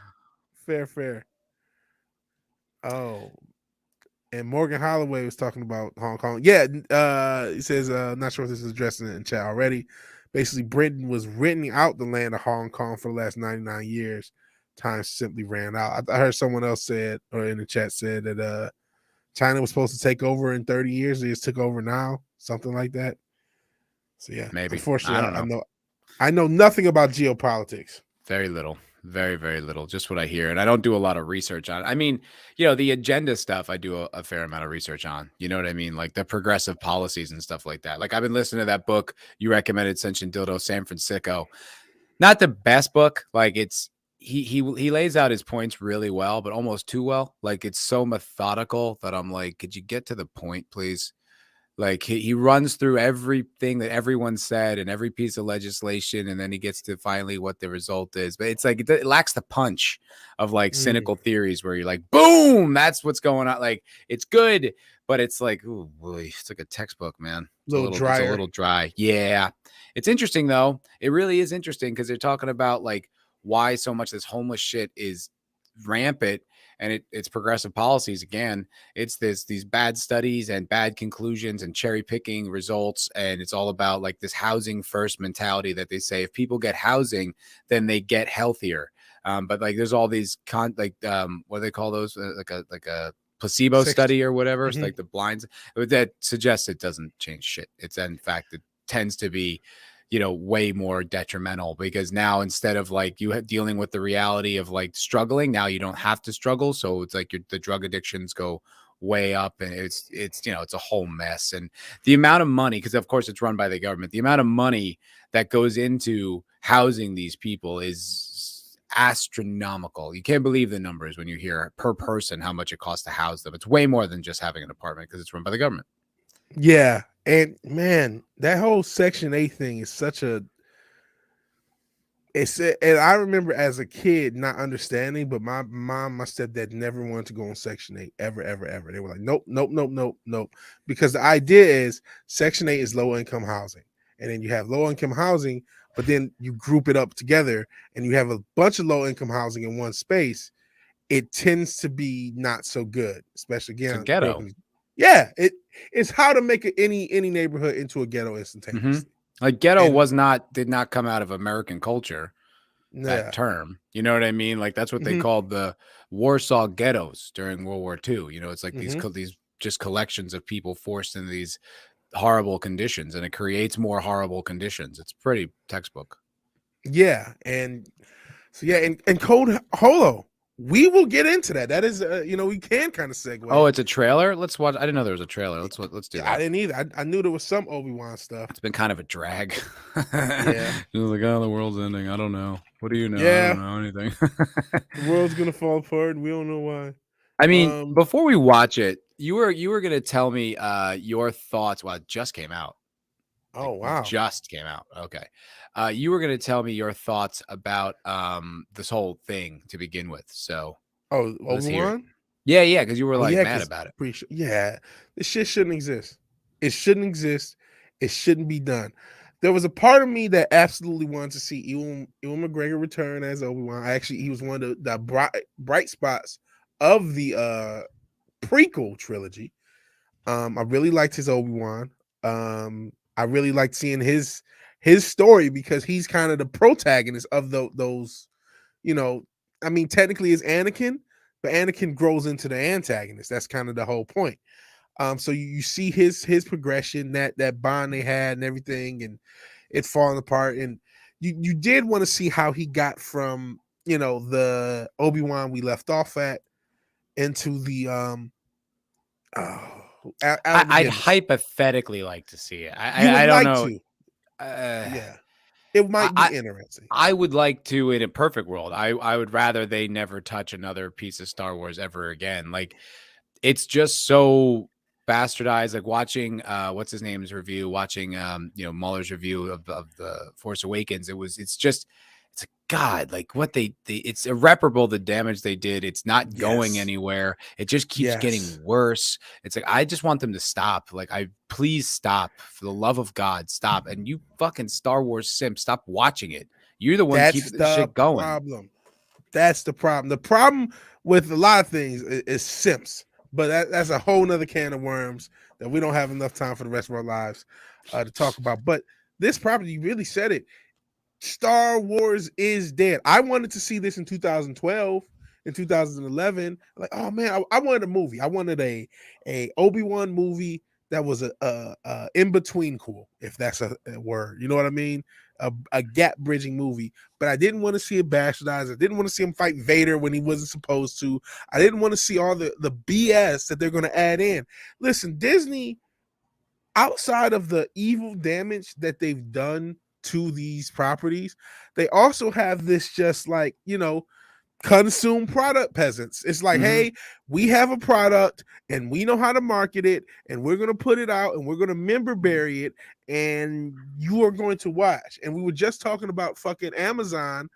Oh, and Morgan Holloway was talking about Hong Kong. Yeah, he says, not sure if this is addressed in chat already. Basically, Britain was renting out the land of Hong Kong for the last 99 years. Time simply ran out. I heard someone else said, or in the chat said that China was supposed to take over in 30 years. They just took over now, something like that. So yeah, maybe. Unfortunately, I don't know. I know nothing about geopolitics. Very little. Very, very little. Just what I hear. And I don't do a lot of research on. I mean, you know, the agenda stuff, I do a fair amount of research on. You know what I mean? Like the progressive policies and stuff like that. Like I've been listening to that book you recommended, Senshin Dildo, San Francisco. Not the best book. Like it's he lays out his points really well, but almost too well. Like it's so methodical that I'm like, could you get to the point, please? Like he runs through everything that everyone said and every piece of legislation, and then he gets to finally what the result is. But it's like it lacks the punch of like cynical theories where you're like, boom, that's what's going on. Like it's good, but it's like, ooh, boy, it's like a textbook, man. It's a little dry. Yeah. It's interesting though. It really is interesting because they're talking about like why so much of this homeless shit is rampant. And it's progressive policies again. It's these bad studies and bad conclusions and cherry picking results, and it's all about like this housing first mentality that they say if people get housing, then they get healthier. But like there's all these what do they call those? Like a placebo study or whatever. It's like the blinds that suggests it doesn't change shit. It's in fact it tends to be, you know, way more detrimental because now instead of like you dealing with the reality of like struggling, now you don't have to struggle. So it's like the drug addictions go way up and it's, you know, it's a whole mess. And the amount of money, because of course it's run by the government, the amount of money that goes into housing these people is astronomical. You can't believe the numbers when you hear per person how much it costs to house them. It's way more than just having an apartment because it's run by the government. Yeah. And man, that whole Section 8 thing is such a and I remember as a kid not understanding, but my mom, my stepdad never wanted to go on Section 8 ever. They were like, nope. Because the idea is Section 8 is low income housing. And then you have low income housing, but then you group it up together and you have a bunch of low income housing in one space. It tends to be not so good, especially again. Ghetto. Yeah, it's how to make any neighborhood into a ghetto instantaneously. Like ghetto did not come out of American culture. That term, you know what I mean? Like that's what they called the Warsaw ghettos during World War II. You know, it's like these just collections of people forced into these horrible conditions, and it creates more horrible conditions. It's pretty textbook. Yeah, and so yeah, and Code Holo. We will get into that. That is, you know, we can kind of segue. Oh, it's a trailer. Let's watch. I didn't know there was a trailer. Let's do that. I didn't either. I knew there was some Obi-Wan stuff. It's been kind of a drag. Yeah, it was like, oh, the world's ending. I don't know. What do you know? Yeah. I don't know anything. The world's gonna fall apart. And we don't know why. I mean, before we watch it, you were gonna tell me your thoughts. Well, it just came out. Oh wow! Just came out. Okay. You were going to tell me your thoughts about this whole thing to begin with. So, Obi-Wan? Yeah, because you were like mad about it. Yeah, this shit shouldn't exist. It shouldn't exist. It shouldn't be done. There was a part of me that absolutely wanted to see Ewan McGregor return as Obi-Wan. Actually, he was one of the bright spots of the prequel trilogy. I really liked his Obi-Wan. I really liked seeing his story because he's kind of the protagonist of those, you know, I mean, technically is Anakin, but Anakin grows into the antagonist. That's kind of the whole point. So you see his progression, that bond they had and everything, and it falling apart. And you did want to see how he got from, you know, the Obi-Wan we left off at into the I'd hypothetically like to see it. I don't know. Yeah, it might be interesting. I would like to, in a perfect world, I would rather they never touch another piece of Star Wars ever again. Like, it's just so bastardized. Like watching what's his name's review, watching Mueller's review of the Force Awakens. It's like, God, like what they it's irreparable the damage they did. It's not going anywhere. It just keeps getting worse. It's like, I just want them to stop. Like, please stop. For the love of God, stop. And you fucking Star Wars simp, stop watching it. You're the one keeping the shit going. That's the problem. The problem with a lot of things is simps, but that's a whole nother can of worms that we don't have enough time for the rest of our lives to talk about. But this property, you really said it. Star Wars is dead. I wanted to see this in 2012, in 2011. Like, oh man, I wanted a movie. I wanted a Obi-Wan movie that was a in between cool, if that's a word. You know what I mean? A gap bridging movie. But I didn't want to see it bastardized. I didn't want to see him fight Vader when he wasn't supposed to. I didn't want to see all the BS that they're going to add in. Listen, Disney, outside of the evil damage that they've done to these properties, they also have this just like, consume product peasants. It's like, hey, we have a product and we know how to market it and we're going to put it out and we're going to member bury it and you are going to watch. And we were just talking about fucking Amazon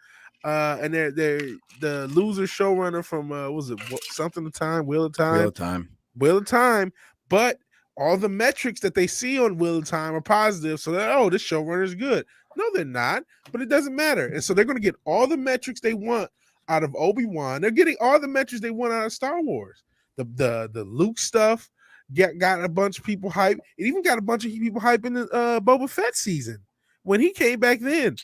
and they're the loser showrunner from Wheel of Time, but all the metrics that they see on Wheel of Time are positive. So this showrunner is good. No, they're not, but it doesn't matter. And so they're going to get all the metrics they want out of Obi-Wan. They're getting all the metrics they want out of Star Wars. The Luke stuff got a bunch of people hyped. It even got a bunch of people hyped in the Boba Fett season when he came back then.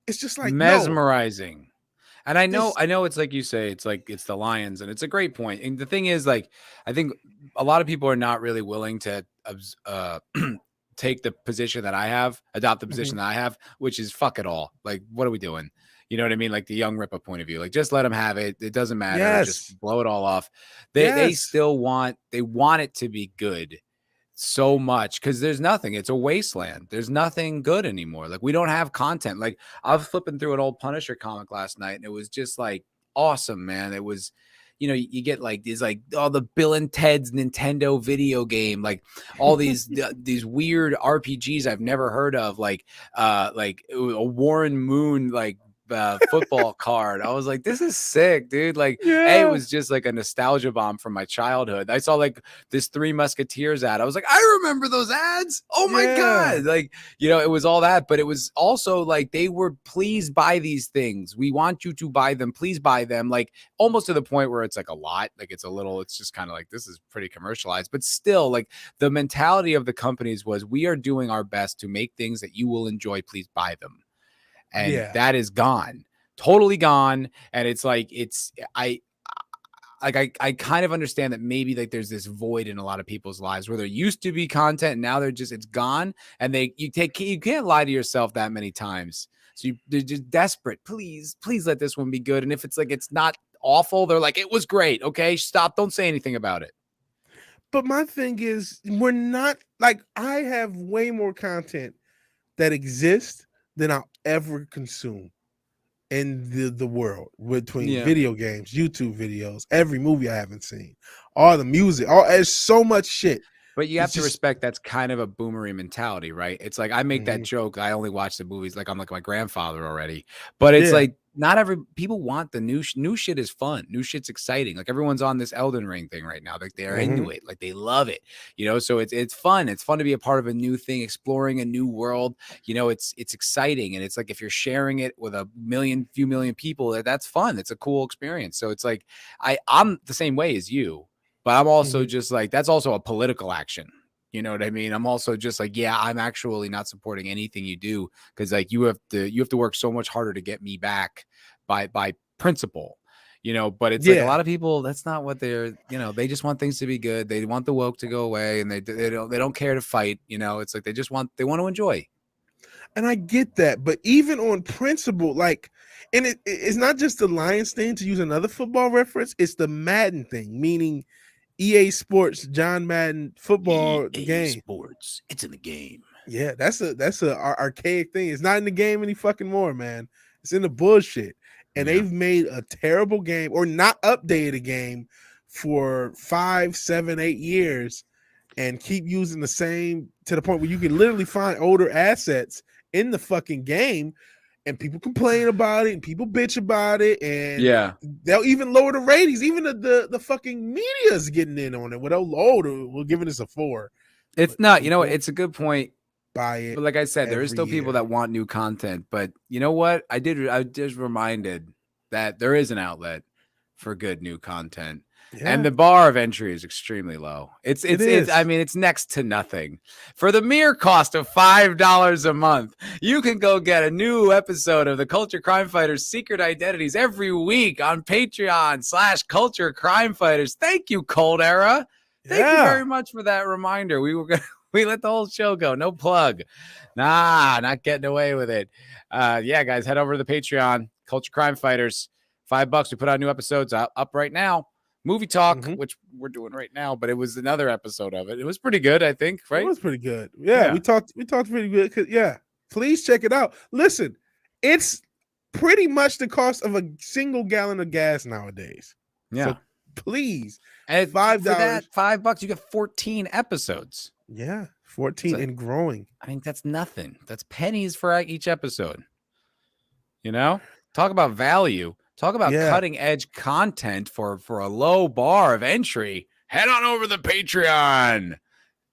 It's just like mesmerizing. No. And I know it's like you say, it's like it's the Lions, and it's a great point. And the thing is, like, I think a lot of people are not really willing to take the position that I have, adopt the position that I have, which is fuck it all. Like, what are we doing? You know what I mean? Like the young Ripper point of view. Like, just let them have it. It doesn't matter. Yes. Just blow it all off. They still want it to be good so much because there's nothing. It's a wasteland. There's nothing good anymore. Like, we don't have content. Like, I was flipping through an old Punisher comic last night, and it was just like awesome, man. It was, you get like these, like all the Bill and Ted's Nintendo video game, like all these these weird RPGs I've never heard of, like a Warren Moon like football card. I was like, this is sick, dude. Like, it was just like a nostalgia bomb from my childhood. I saw like this Three Musketeers ad. I was like, I remember those ads. Oh my God. Like, it was all that, but it was also like, they were, please buy these things. We want you to buy them. Please buy them. Like, almost to the point where it's like a lot, like it's just kind of like, this is pretty commercialized, but still, like, the mentality of the companies was, we are doing our best to make things that you will enjoy. Please buy them. And that is gone, totally gone. And it's like, I kind of understand that maybe like there's this void in a lot of people's lives where there used to be content and now it's gone. And you can't lie to yourself that many times. So they're just desperate. Please let this one be good. And if it's like, it's not awful, they're like, it was great. Okay, stop. Don't say anything about it. But my thing is, we're not like, I have way more content that exists than I'll ever consume in the world, between video games, YouTube videos, every movie I haven't seen, all the music, there's so much shit. But you have to respect that's kind of a boomery mentality, right? It's like, I make that joke. I only watch the movies like I'm like my grandfather already. But it's like, not every people want the new shit is fun. New shit's exciting. Like, everyone's on this Elden Ring thing right now. Like, they're into it. Like, they love it. So it's fun. It's fun to be a part of a new thing, exploring a new world. It's exciting. And it's like, if you're sharing it with a few million people, that's fun. It's a cool experience. So it's like, I'm the same way as you. But I'm also just like, that's also a political action. You know what I mean? I'm also just like, I'm actually not supporting anything you do, because like you have to work so much harder to get me back by principle. But it's like a lot of people, that's not what they're, they just want things to be good. They want the woke to go away, and they don't care to fight. It's like they want to enjoy. And I get that, but even on principle, like, and it's not just the Lions thing, to use another football reference, it's the Madden thing, meaning EA Sports, John Madden football game. Sports, it's in the game. Yeah, that's a archaic thing. It's not in the game any fucking more, man. It's in the bullshit. And Yeah. they've made a terrible game or not updated a game for 5, 7, 8 years and keep using the same to the point where you can literally find older assets in the fucking game and people complain about it and people bitch about it and Yeah. they'll even lower the ratings. Even the fucking media is getting in on it. Well, we're giving this a 4. It's But not, you know, people it's a good point. buy it. But like I said, there is still every people year. that want new content. But you know what? I just reminded that there is an outlet for good new content. Yeah. And the bar of entry is extremely low. It's is. I mean, it's next to nothing. For the mere cost of $5 a month, you can go get a new episode of the Culture Crime Fighters Secret Identities every week on Patreon/Culture Crime Fighters. Thank you, Cold Era. Thank you very much for that reminder. We let the whole show go. No plug. Nah, not getting away with it. Yeah, guys, head over to the Patreon, Culture Crime Fighters. $5. We put out new episodes up right now. Movie Talk, which we're doing right now, but it was another episode of it. It was pretty good, I think, right? It was pretty good. Yeah. we talked pretty good. Yeah, please check it out. Listen, it's pretty much the cost of a single gallon of gas nowadays. Yeah. So please. And $5 for that $5, you get 14 episodes. Yeah, 14 and growing. I mean, that's nothing. That's pennies for each episode. You know, talk about value. Talk about cutting edge content for a low bar of entry. Head on over to the Patreon.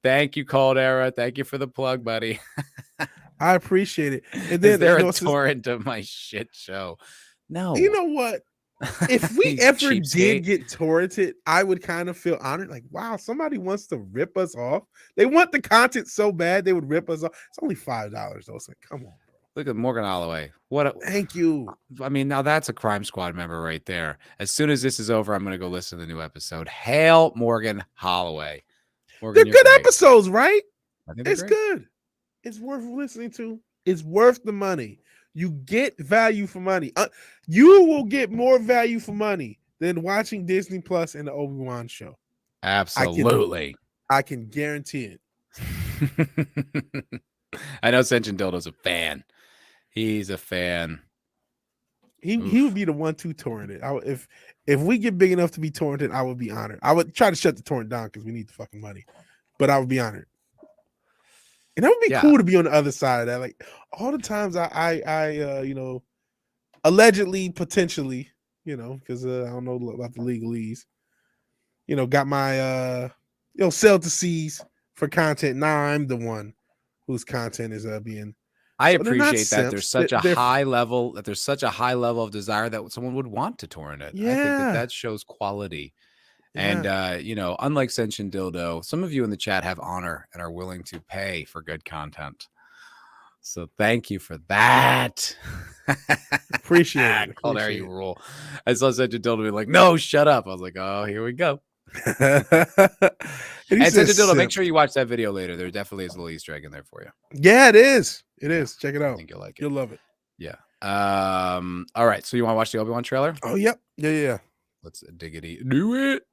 Thank you, Cold Era. Thank you for the plug, buddy. I appreciate it. And then they're a torrent of my shit show. No, you know what? If we ever did get torrented, I would kind of feel honored. Like, wow, somebody wants to rip us off. They want the content so bad they would rip us off. It's only $5 though. It's like, come on. Look at Morgan Holloway. Thank you. I mean, now that's a Crime Squad member right there. As soon as this is over, I'm going to go listen to the new episode. Hail Morgan Holloway. They're good episodes, right? It's good. It's worth listening to. It's worth the money. You get value for money. You will get more value for money than watching Disney Plus and the Obi-Wan show. Absolutely. I can guarantee it. I know Senshin Dildo's a fan. He's a fan. He would be the one to torrent it. If we get big enough to be torrented, I would be honored. I would try to shut the torrent down because we need the fucking money, but I would be honored. And that would be cool to be on the other side of that. Like all the times I you know, allegedly, potentially, you know, because I don't know about the legalese, you know, got my you know, sell to seize for content. Now I'm the one whose content is being. I appreciate that there's such a high level of desire that someone would want to torrent it. Yeah. I think that shows quality. Yeah. And you know, unlike Senshin Dildo, some of you in the chat have honor and are willing to pay for good content. So thank you for that. Appreciate it. Cold Air, you rule. I saw Senshin Dildo be like, no, shut up. I was like, oh, here we go. And Senshin Dildo, make sure you watch that video later. There definitely is a little Easter egg in there for you. Yeah, it is. It is. Check it out. I think you'll like it. You'll love it. Yeah. All right. So you want to watch the Obi-Wan trailer? Oh, yep. Yeah. Let's diggity do it.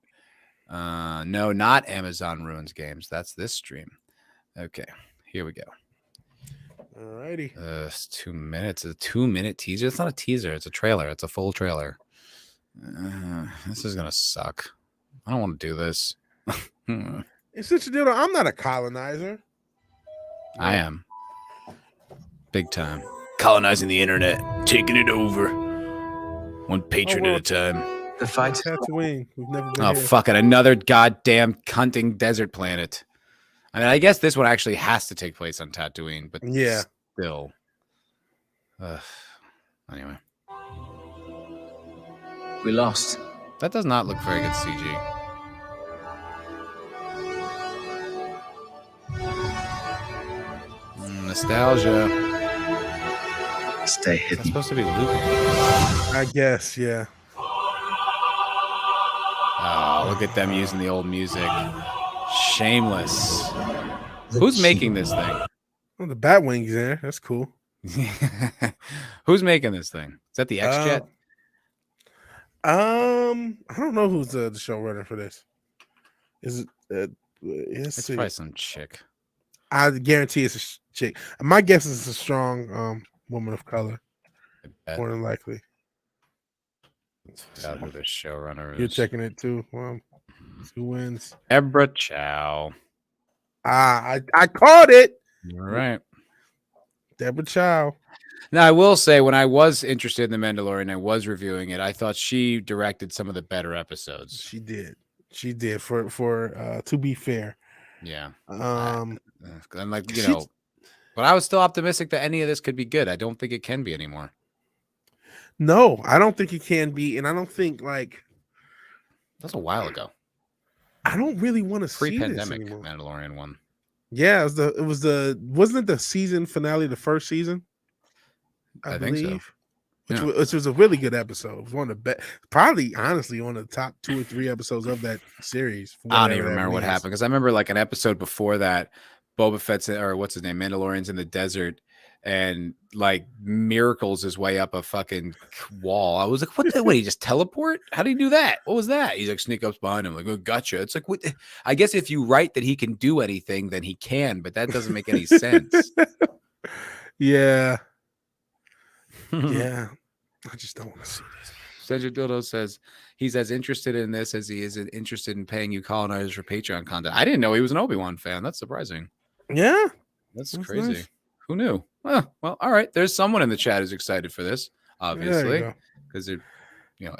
No, not Amazon Ruins Games. That's this stream. Okay. Here we go. All righty. It's 2 minutes. It's a 2-minute teaser. It's not a teaser. It's a trailer. It's a full trailer. This is going to suck. I don't want to do this. It's such a deal. I'm not a colonizer. I am. Big time. Colonizing the internet. Taking it over. One patron at a time. The fight. Tatooine. We've never been Oh, here. fuck it. Another goddamn hunting desert planet. I mean, I guess this one actually has to take place on Tatooine, but yeah, still. Anyway. We lost. That does not look very good CG. Nostalgia. Stay hidden. That's supposed to be Luke. I guess, yeah. Oh, look at them using the old music. Shameless. Who's making this thing? Oh, the Batwing's there. That's cool. Who's making this thing? Is that the X-Jet? I don't know who's the showrunner for this. Is it? It's probably some chick. I guarantee it's chick. My guess is a strong woman of color, more than likely. Out who the showrunner is. You're checking it too. Who wins? Deborah Chow. I called it. All right. Deborah Chow. Now, I will say, when I was interested in The Mandalorian, I was reviewing it. I thought she directed some of the better episodes. She did. For to be fair. Yeah. I'm like, but I was still optimistic that any of this could be good. I don't think it can be anymore. No, I don't think it can be, and I don't think that's a while ago. I don't really want to see this pre-pandemic anymore. Mandalorian one. Yeah, wasn't it the season finale, the first season? I believe. Think so. Which was a really good episode. It was one of the best, probably honestly one of the top 2 or 3 episodes of that series. I don't even remember what happened, because I remember like an episode before that, Boba Fett's, or what's his name, Mandalorian's in the desert, and like miracles his way up a fucking wall. I was like, what he just teleport? How do you do that? What was that? He's like, sneak up behind him, like, oh, gotcha. It's like, what? I guess if you write that he can do anything, then he can, but that doesn't make any sense. Yeah. Yeah. I just don't want to see this. Cedric Dildo says he's as interested in this as he is interested in paying you colonizers for Patreon content. I didn't know he was an Obi-Wan fan. That's surprising. Yeah. That's crazy. Nice. Who knew? Well, all right. There's someone in the chat who's excited for this, obviously, because it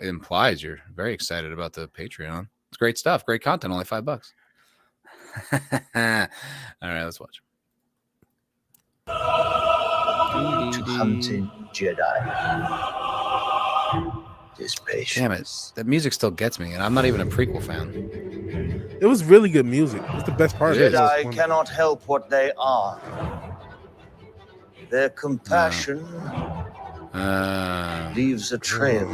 implies you're very excited about the Patreon. It's great stuff. Great content. Only $5. All right, let's watch. To hunting Jedi. This patience. Damn it. That music still gets me, and I'm not even a prequel fan. It was really good music. It's the best part. Jedi cannot help what they are. Their compassion leaves a trail.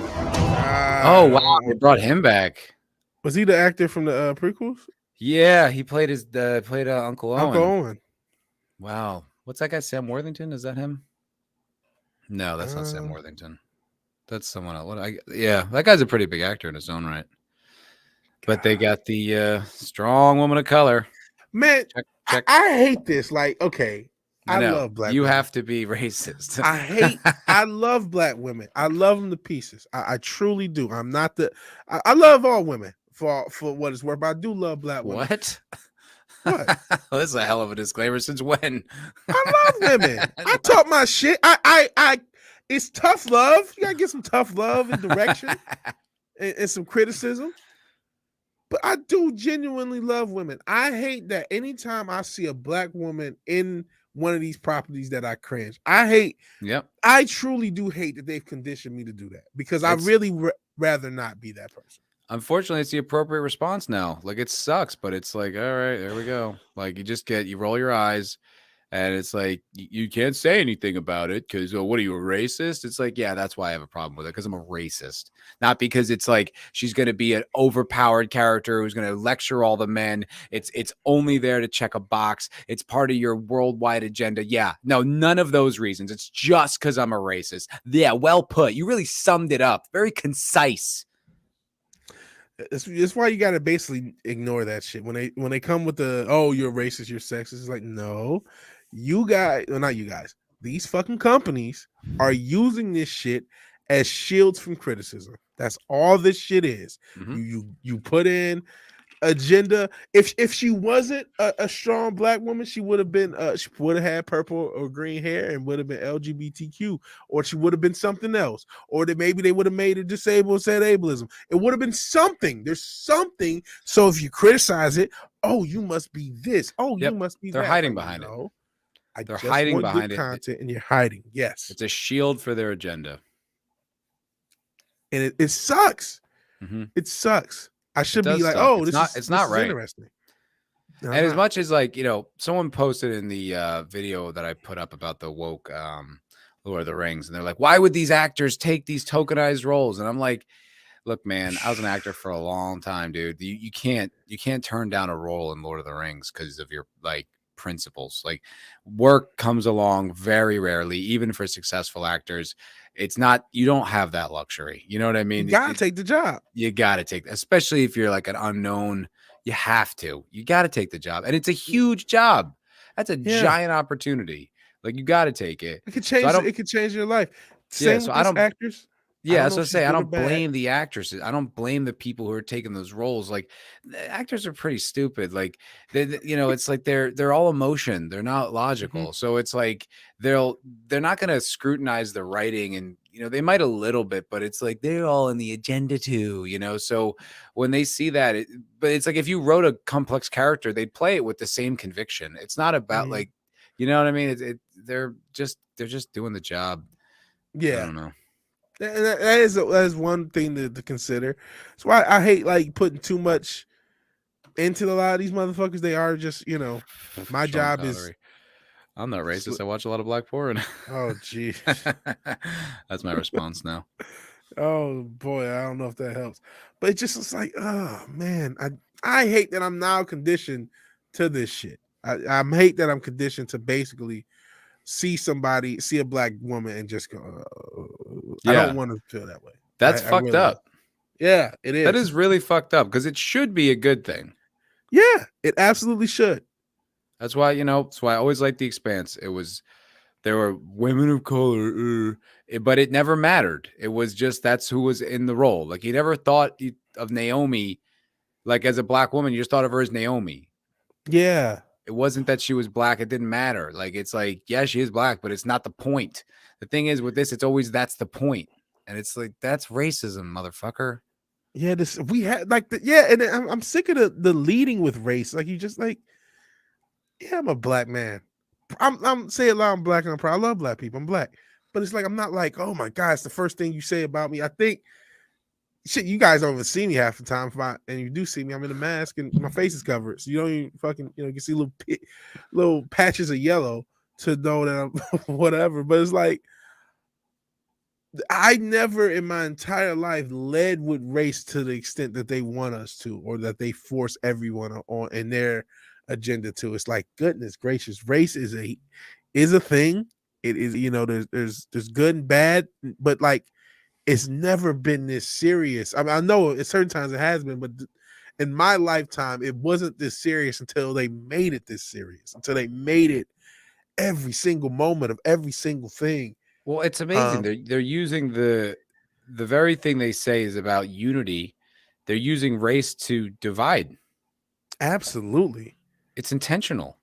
Oh, wow. They brought him back. Was he the actor from the prequels? Yeah, he played Uncle Owen. Uncle Owen. Wow. What's that guy, Sam Worthington? Is that him? No, that's not Sam Worthington. That's someone else. Yeah, that guy's a pretty big actor in his own right. But they got the strong woman of color. Man, check. I hate this. Like, okay, I love black women. You have to be racist. I love black women. I love them to pieces. I truly do. I'm not I love all women for what it's worth, but I do love black women. What? What? Well, this is a hell of a disclaimer. Since when? I love women. I talk my shit. It's tough love. You gotta get some tough love and direction and some criticism. But I do genuinely love women. I hate that anytime I see a black woman in one of these properties that I cringe. I truly do hate that they've conditioned me to do that, because I really rather not be that person. Unfortunately, it's the appropriate response now. Like, it sucks, but it's like, all right, there we go. Like, you roll your eyes, and it's like, you can't say anything about it because, what are you, a racist? It's like, yeah, that's why I have a problem with it, because I'm a racist. Not because it's like she's going to be an overpowered character who's going to lecture all the men. It's only there to check a box. It's part of your worldwide agenda. Yeah, no, none of those reasons. It's just because I'm a racist. Yeah, well put. You really summed it up. Very concise. It's why you got to basically ignore that shit when they come with the, oh, you're racist, you're sexist. It's like, no, you guys, well, not you guys. These fucking companies are using this shit as shields from criticism. That's all this shit is. Mm-hmm. You put in agenda. If she wasn't a strong black woman, she would have been she would have had purple or green hair and would have been LGBTQ, or she would have been something else, or that maybe they would have made it disabled and said ableism. It would have been something. There's something. So if you criticize it, oh, you must be this. Oh, you must be. They're hiding behind it. They're hiding behind it. Content, and you're hiding. Yes, it's a shield for their agenda, and it sucks. Mm-hmm. It sucks. I should be like, oh, it's not right. Interesting. No, and as much as, like, someone posted in the video that I put up about the woke Lord of the Rings, and they're like, why would these actors take these tokenized roles? And I'm like, look, man, I was an actor for a long time, dude. You can't turn down a role in Lord of the Rings because of your principles. Like, work comes along very rarely, even for successful actors. It's not, you don't have that luxury. You know what I mean? You gotta take the job. You gotta take, especially if you're like an unknown. You gotta take the job, and it's a huge job. That's a giant opportunity. Like you got to take it. It could So I change. don't. It could change your life. Yeah. Same So with I this don't. actress. I Yeah, don't that's know what I if she's say. I good or don't bad. blame the actresses. I don't blame the people who are taking those roles. Like the actors are pretty stupid. Like it's like they're all emotion. They're not logical. So it's like they're not going to scrutinize the writing, and they might a little bit, but it's like they're all in the agenda too. So when they see that, but it's like if you wrote a complex character, they'd play it with the same conviction. It's not about like, you know what I mean? They're just doing the job. I Yeah. don't know. That is one thing to consider. That's why I hate like putting too much into a lot of these motherfuckers. They are just, my Sean job Connery. is. I'm not racist. I watch a lot of black porn. Oh, gee. That's my response now. Oh boy, I don't know if that helps, but it's like, oh man, I hate that I'm now conditioned to this shit. I hate that I'm conditioned to basically see a black woman and just go, I don't want to feel that way. That's I fucked really up. Don't. Yeah, it is. That is really fucked up because it should be a good thing. Yeah, it absolutely should. That's why, that's why I always liked The Expanse. There were women of color, but it never mattered. It was just, that's who was in the role. Like you never thought of Naomi, like as a black woman, you just thought of her as Naomi. Yeah. It wasn't that she was black. It didn't matter. Like, it's like, yeah, she is black, but it's not the point. The thing is with this, it's always, that's the point. And it's like, that's racism, motherfucker. Yeah. We had like, and I'm sick of the leading with race. Like you just like, yeah, I'm a black man. I'm saying loud, I'm black and I'm proud. I love black people. I'm black. But it's like, I'm not like, oh my God, it's the first thing you say about me. I think, shit, you guys don't even see me half the time. And you do see me, I'm in a mask and my face is covered. So you don't even fucking, you can see little patches of yellow to know that I'm whatever. But it's like, I never in my entire life led with race to the extent that they want us to, or that they force everyone on in their agenda to. It's like, goodness gracious, race is a thing. It is, there's good and bad, but like it's never been this serious. I mean, I know at certain times it has been, but in my lifetime, it wasn't this serious until they made it this serious, until they made it every single moment of every single thing. Well, it's amazing. They're using the very thing they say is about unity. They're using race to divide. Absolutely. It's intentional.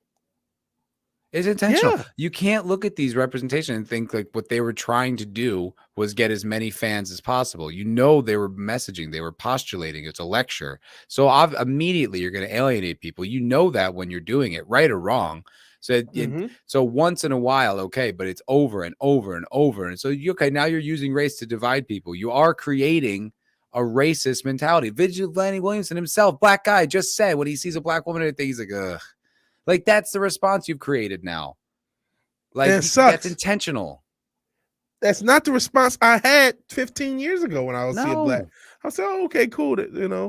It's intentional. Yeah. You can't look at these representations and think like what they were trying to do was get as many fans as possible. They were messaging, they were postulating. It's a lecture. So immediately you're going to alienate people. You know that when you're doing it, right or wrong. So so once in a while, okay, but it's over and over and over. And so now you're using race to divide people. You are creating a racist mentality. Vigilante Williamson himself, black guy, just said when he sees a black woman, he's like, ugh. Like that's the response you've created now. Like that's intentional. That's not the response I had 15 years ago when I was seeing black. I said, oh, okay, cool.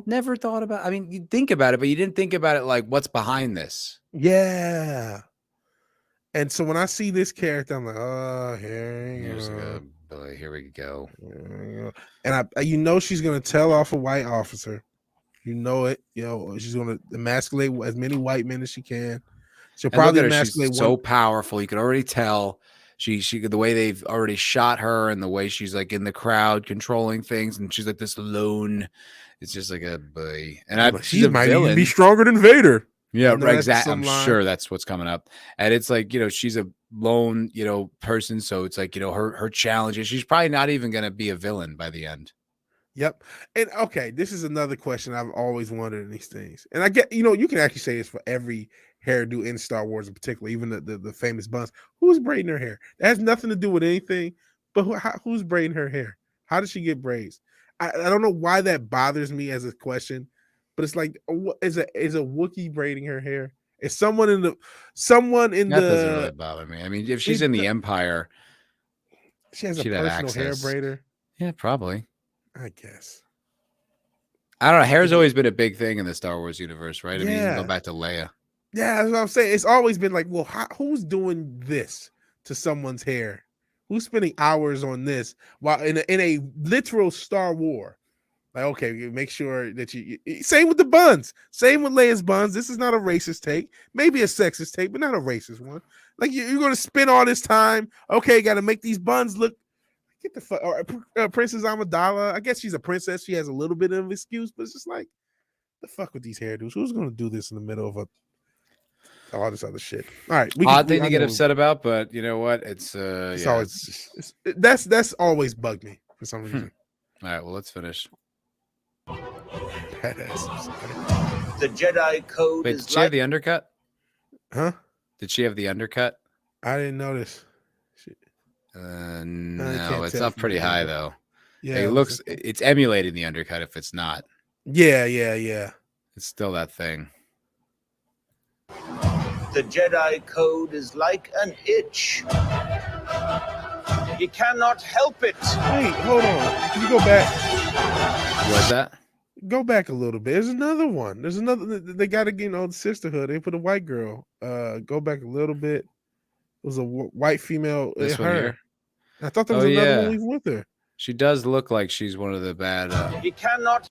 Never thought about. I mean, you think about it, but you didn't think about it like what's behind this. Yeah. And so when I see this character, I'm like, oh, here we go. And she's gonna tell off a white officer. You know it. She's gonna emasculate as many white men as she can. She'll probably emasculate. She's so powerful. You can already tell. She the way they've already shot her and the way she's like in the crowd controlling things, and she's like this alone. It's just like a boy. And she might even be stronger than Vader. Yeah, right. Exactly. I'm sure that's what's coming up. And it's like, she's a lone, person. So it's like, her challenge is she's probably not even going to be a villain by the end. Yep. And okay, this is another question I've always wondered in these things. And I get, you can actually say this for every hairdo in Star Wars in particular, even the famous buns. Who's braiding her hair? That has nothing to do with anything, but who's braiding her hair? How did she get braids? I don't know why that bothers me as a question. But it's like, is a Wookiee braiding her hair? Is someone in the that doesn't really bother me. I mean, if she's in the Empire, she has a personal hair braider. Yeah, probably. I guess. I don't know. Hair's always been a big thing in the Star Wars universe, right? I mean, you can go back to Leia. Yeah, that's what I'm saying. It's always been like, well, who's doing this to someone's hair? Who's spending hours on this while in a literal Star War? Like, okay, make sure that same with the buns. Same with Leia's buns. This is not a racist take. Maybe a sexist take, but not a racist one. Like you're going to spend all this time. Okay, got to make these buns look. Get the fuck. Or Princess Amidala. I guess she's a princess. She has a little bit of an excuse, but it's just like the fuck with these hairdos. Who's going to do this in the middle of all this other shit? All right, odd thing to get upset about, but you know what? It's always that's always bugged me for some reason. All right, well, let's finish. Badass. The Jedi Code Wait, is did she have the undercut? Huh? Did she have the undercut? I didn't notice. No, it's up pretty high though. Yeah, it looks. It's emulating the undercut. If it's not, yeah. It's still that thing. The Jedi Code is like an itch. You cannot help it. Wait, hold on. Can you go back? What's that? Go back a little bit. There's another one. There's another. They got to get the sisterhood. They put a white girl. Go back a little bit. It was a white female. This one here. I thought there was another one with her. She does look like she's one of the bad. You cannot.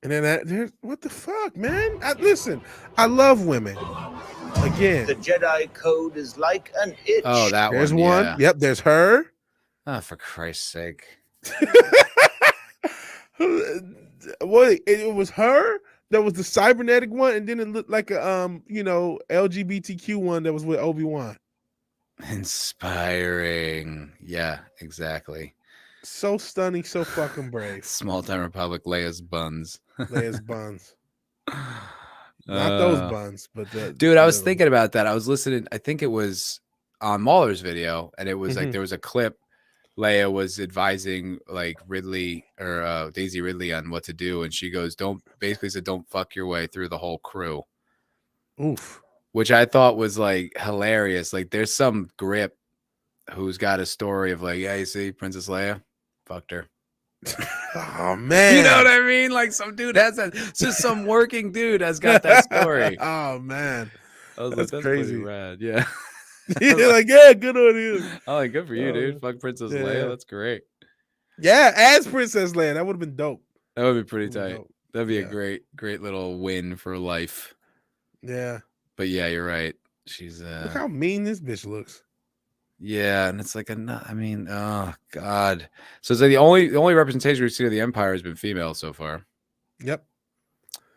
And then what the fuck, man? Listen, I love women. Again, The Jedi Code is like an itch. Oh, that there's one. one. Yeah. Yep, there's her. Oh, for Christ's sake! What? It was her. That was the cybernetic one, and then it looked like a LGBTQ one that was with Obi-Wan. Inspiring. Yeah, exactly. So stunning, so fucking brave. Small Time Republic, Leia's buns. Leia's buns. Not those buns, but dude, I was thinking about that. I was listening. I think it was on Mahler's video, and it was like there was a clip. Leia was advising like Ridley or Daisy Ridley on what to do, and she goes, "Don't." Basically said, "Don't fuck your way through the whole crew." Oof. Which I thought was like hilarious. Like, there's some grip who's got a story of like, yeah, you see, Princess Leia fucked her. Oh man, you know what I mean? Like, some dude has that. It's just some working dude has got that story. Oh man, I was that's like, that's crazy. pretty rad. Yeah. You're like, yeah, good on you. Oh, like, good for you, dude. Fuck Princess Leia. That's great. Yeah, as Princess Leia, that would have been dope. That would be pretty tight. Dope. That'd be a great little win for life. Yeah. But yeah, you're right. She's Look how mean this bitch looks. Yeah, and it's like oh god. So it's like the only representation we've seen of the Empire has been female so far. Yep.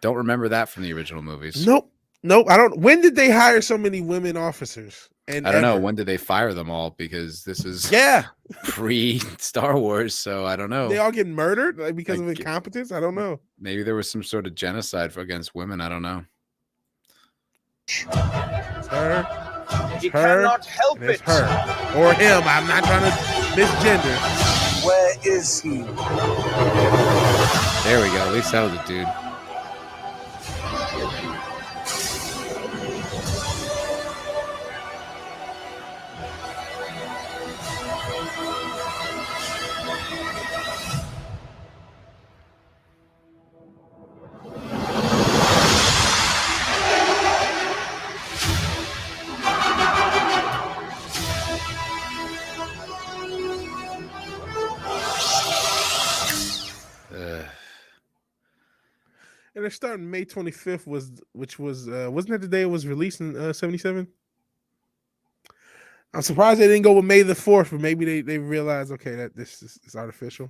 Don't remember that from the original movies. Nope. I don't. When did they hire so many women officers? And I don't know. When did they fire them all? Because this is pre Star Wars, so I don't know. They all get murdered because of incompetence. I don't know. Maybe there was some sort of genocide against women. I don't know. It's her. You cannot help it. It's her or him. I'm not trying to misgender. Where is he? There we go. At least that was a dude. And they're starting May 25th, which was wasn't that the day it was released in 77? I'm surprised they didn't go with May the 4th, but maybe they realized, okay, that this is artificial.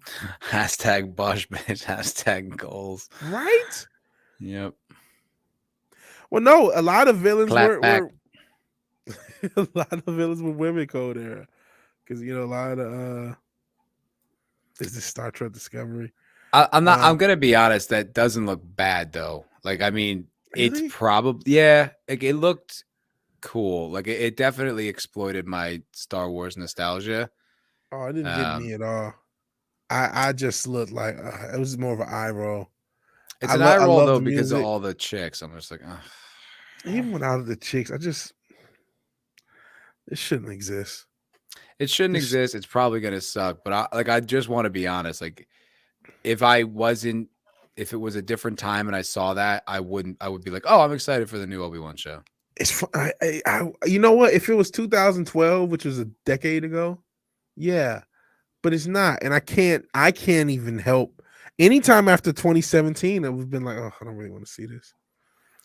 Hashtag Bosch bitch. Hashtag goals. Right? Yep. Well, no, a lot of villains Clap back. were a lot of villains were women code era, because a lot of is this Star Trek Discovery. I'm not. I'm gonna be honest. That doesn't look bad though. Like, I mean, Really? it's probably Like, it looked cool. Like, it definitely exploited my Star Wars nostalgia. Oh, it didn't get me at all. I just looked like it was more of an eye roll. It's an eye roll love though the because of music. all the chicks. I'm just like, ugh. Even without the chicks, it shouldn't exist. It shouldn't This- exist. It's probably gonna suck. But I just want to be honest. Like, if it was a different time and I saw that, I would be like, oh, I'm excited for the new Obi-Wan show. It's you know what? If it was 2012, which was a decade ago, yeah, but it's not, and I can't even help. anytime after 2017, we've been like, oh, I don't really want to see this.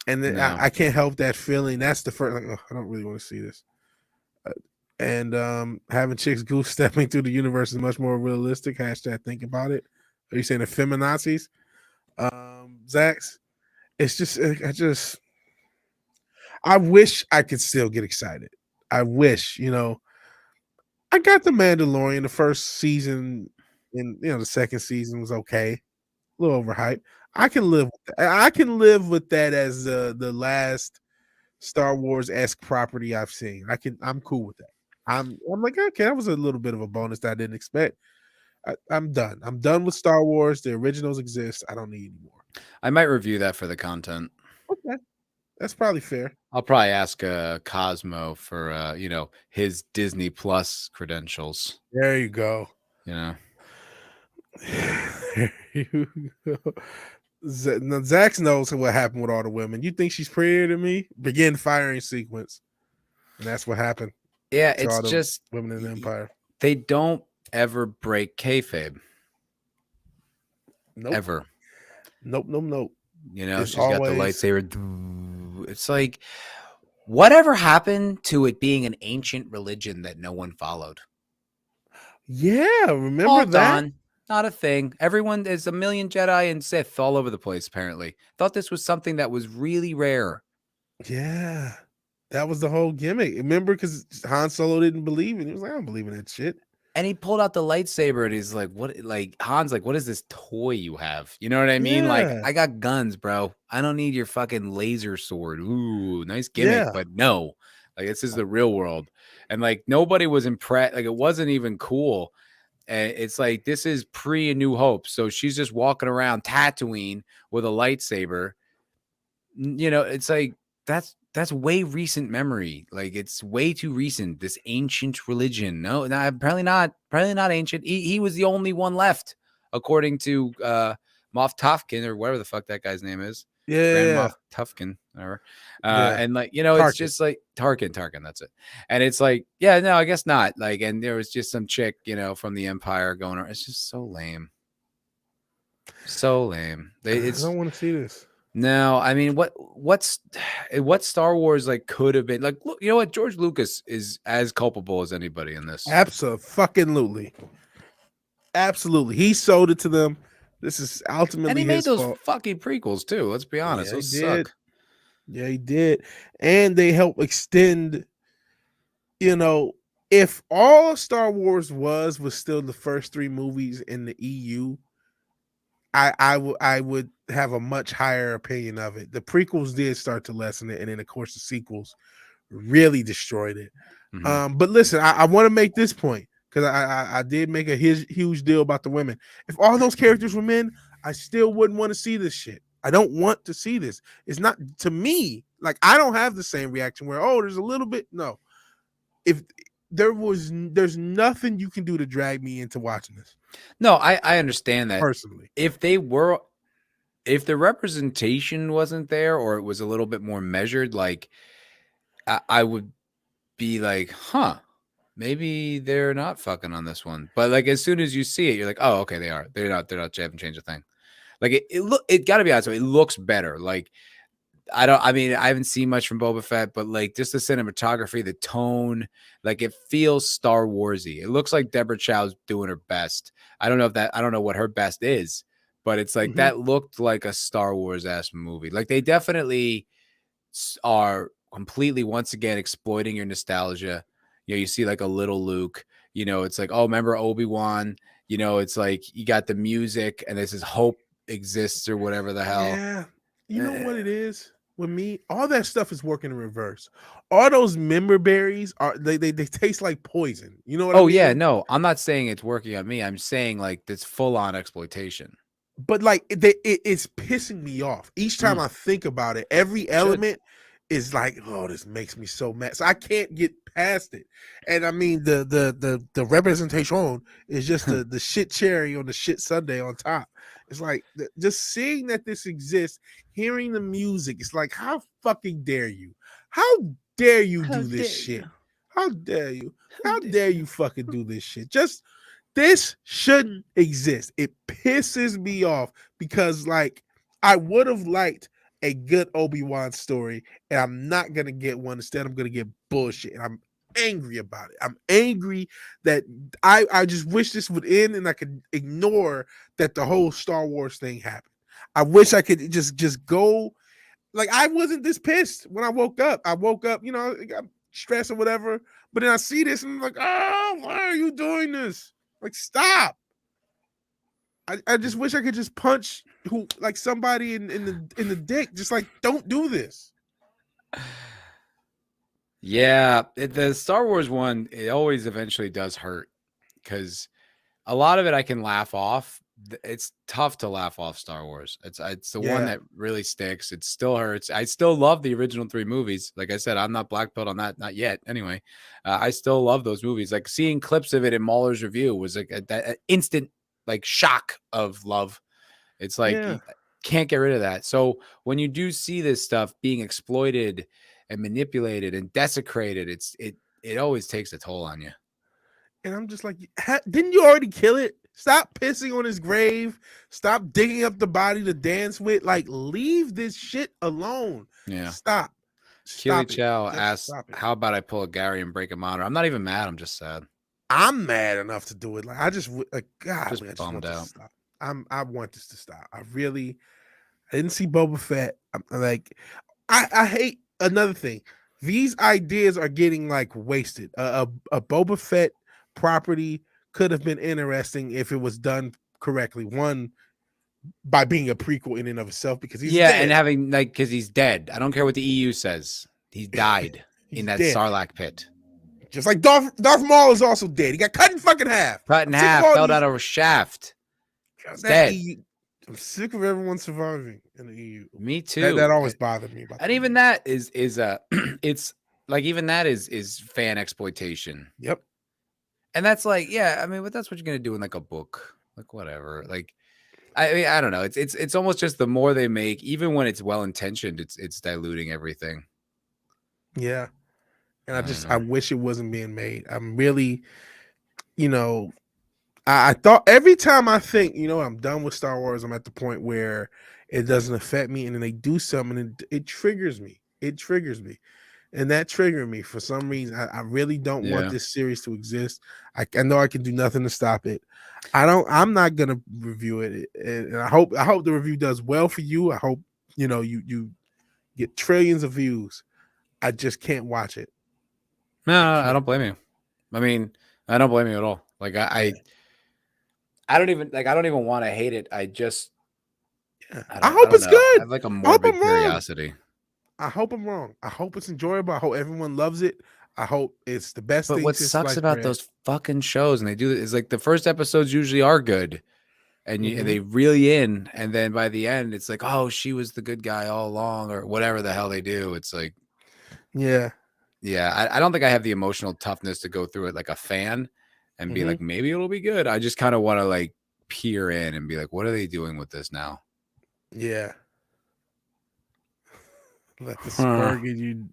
And then No. I can't help that feeling. That's the first, like, oh, I don't really want to see this. And having chicks goose stepping through the universe is much more realistic. Hashtag think about it. Are you saying the feminazis? Zax? It's just, I wish I could still get excited. I wish, I got the Mandalorian. The first season and the second season was okay. A little overhyped. I can live with that as the last Star Wars-esque property I've seen. I'm cool with that. I'm like, okay, that was a little bit of a bonus that I didn't expect. I'm done. I'm done with Star Wars. The originals exist. I don't need any more. I might review that for the content. Okay. That's probably fair. I'll probably ask Cosmo for his Disney Plus credentials. There you go. There you go. Zax knows what happened with all the women. You think she's prettier than me? Begin firing sequence. And that's what happened. Yeah, it's just women in the Empire. They don't ever break kayfabe. Nope. Ever. Nope. It's she's got the lightsaber. It's like, whatever happened to it being an ancient religion that no one followed? Yeah, remember that? Not a thing. Everyone, there's a million Jedi and Sith all over the place, apparently. Thought this was something that was really rare. Yeah. That was the whole gimmick. Remember, because Han Solo didn't believe it. He was like, I don't believe in that shit. And he pulled out the lightsaber and he's like, what? Like, Han's like, what is this toy you have? You know what I mean? Yeah. Like, I got guns, bro. I don't need your fucking laser sword. Ooh, nice gimmick, but no. Like, this is the real world. And like, nobody was impressed. Like, it wasn't even cool. And it's like, this is pre A New Hope. So she's just walking around Tatooine with a lightsaber. It's like, that's way recent memory. Like, it's way too recent. This ancient religion. No, apparently not ancient. He was the only one left, according to Moff Tarkin, or whatever the fuck that guy's name is. Grand Moff Tarkin, whatever. And like, Tarkin. It's just like Tarkin, that's it. And it's like, yeah, no, I guess not. Like, and there was just some chick, from the Empire going around. It's just so lame. So lame. I don't want to see this. No, I mean, what Star Wars like could have been like? Look, you know what? George Lucas is as culpable as anybody in this. Absolutely. He sold it to them. This is ultimately and he made those fault. fucking prequels too. Let's be honest, those suck. Yeah, he did, and they help extend. If all Star Wars was still the first 3 movies in the EU, I would have a much higher opinion of it. The prequels did start to lessen it, and then of course the sequels really destroyed it. Mm-hmm. But listen, I want to make this point, because I did make a huge deal about the women. If all those characters were men, I still wouldn't want to see this shit. I don't want to see this. It's not, to me, like, I don't have the same reaction where, there's a little bit. No. If there's nothing you can do to drag me into watching this. No, I understand that personally. If the representation wasn't there, or it was a little bit more measured, like, I would be like, maybe they're not fucking on this one. But like, as soon as you see it, you're like, oh, okay, they are. They're not. They haven't changed a thing. Like, it got to be honest. It looks better. Like, I haven't seen much from Boba Fett, but like, just the cinematography, the tone, like, it feels Star Warsy. It looks like Deborah Chow's doing her best. I don't know what her best is, but it's like, that looked like a Star Wars ass movie. Like, they definitely are completely, once again, exploiting your nostalgia. You see like a little Luke, it's like, oh, remember Obi-Wan? It's like, you got the music, and this is hope exists, or whatever the hell. Yeah. You know what it is with me? All that stuff is working in reverse. All those member berries they taste like poison. You know what I mean? Yeah, no, I'm not saying it's working on me. I'm saying like it's full on exploitation. But like, it's pissing me off each time I think about it. Every element is like, oh, this makes me so mad. So I can't get past it. And I mean, the representation is just the shit cherry on the shit sundae on top. It's like, just seeing that this exists, hearing the music, it's like, how fucking dare you? How dare you do this shit? How dare you? How dare you fucking do this shit? Just This shouldn't exist. It pisses me off because, like, I would have liked a good Obi-Wan story, and I'm not gonna get one. Instead, I'm gonna get bullshit, and I'm angry about it. I'm angry that I just wish this would end, and I could ignore that the whole Star Wars thing happened. I wish I could just go. Like, I wasn't this pissed when I woke up. I woke up, I got stressed or whatever. But then I see this and I'm like, oh, why are you doing this? Like, stop. I just wish I could just punch somebody in the dick. Just like, don't do this. Yeah, the Star Wars one, it always eventually does hurt because a lot of it I can laugh off. It's tough to laugh off Star Wars. It's the one that really sticks. It still hurts. I still love the original 3 movies. Like I said, I'm not black belt on that, not yet. Anyway, I still love those movies. Like seeing clips of it in Mahler's review was like an instant like shock of love. It's like you can't get rid of that. So when you do see this stuff being exploited and manipulated and desecrated, it always takes a toll on you. And I'm just like, didn't you already kill it? Stop pissing on his grave. Stop digging up the body to dance with. Like, leave this shit alone. Yeah. Stop. Keely Chow asked, how about I pull a Gary and break a monitor? I'm not even mad. I'm just sad. I'm mad enough to do it. Like, I just, like, God, just man, I just bummed want out. this to stop. I want this to stop. I didn't see Boba Fett. I'm like, I hate another thing. These ideas are getting like wasted. A Boba Fett property could have been interesting if it was done correctly. One, by being a prequel in and of itself, because he's dead. And having because he's dead. I don't care what the EU says. He died in that dead. Sarlacc pit. Just like Darth Maul is also dead. He got cut in fucking half. Cut in half, fell out of a shaft. He's dead. I'm sick of everyone surviving in the EU. Me too. That always bothered me. And even that is it's like even that is fan exploitation. Yep. And that's like, yeah, I mean, but that's what you're gonna do in like a book, like whatever. Like, I mean, I don't know. It's almost just the more they make, even when it's well intentioned, it's diluting everything. Yeah, and I wish it wasn't being made. I'm really, I thought every time I think, I'm done with Star Wars, I'm at the point where it doesn't affect me, and then they do something, and it triggers me. It triggers me. And that triggered me for some reason. I really don't want this series to exist. I know I can do nothing to stop it. I'm not gonna review it, and I hope the review does well for you. I hope you get trillions of views. I just can't watch it. No, I don't blame you. I mean, I don't blame you at all. Like I don't even want to hate it. I just I hope it's good. I have like a morbid curiosity. I hope I'm wrong. I hope it's enjoyable. I hope everyone loves it. I hope it's the best thing. But what sucks about those fucking shows, and they do is like the first episodes usually are good, and they reel you in, and then by the end, it's like, oh, she was the good guy all along, or whatever the hell they do. It's like, yeah. I don't think I have the emotional toughness to go through it like a fan and be like, maybe it'll be good. I just kind of want to like peer in and be like, what are they doing with this now? Yeah. Let the spurg in you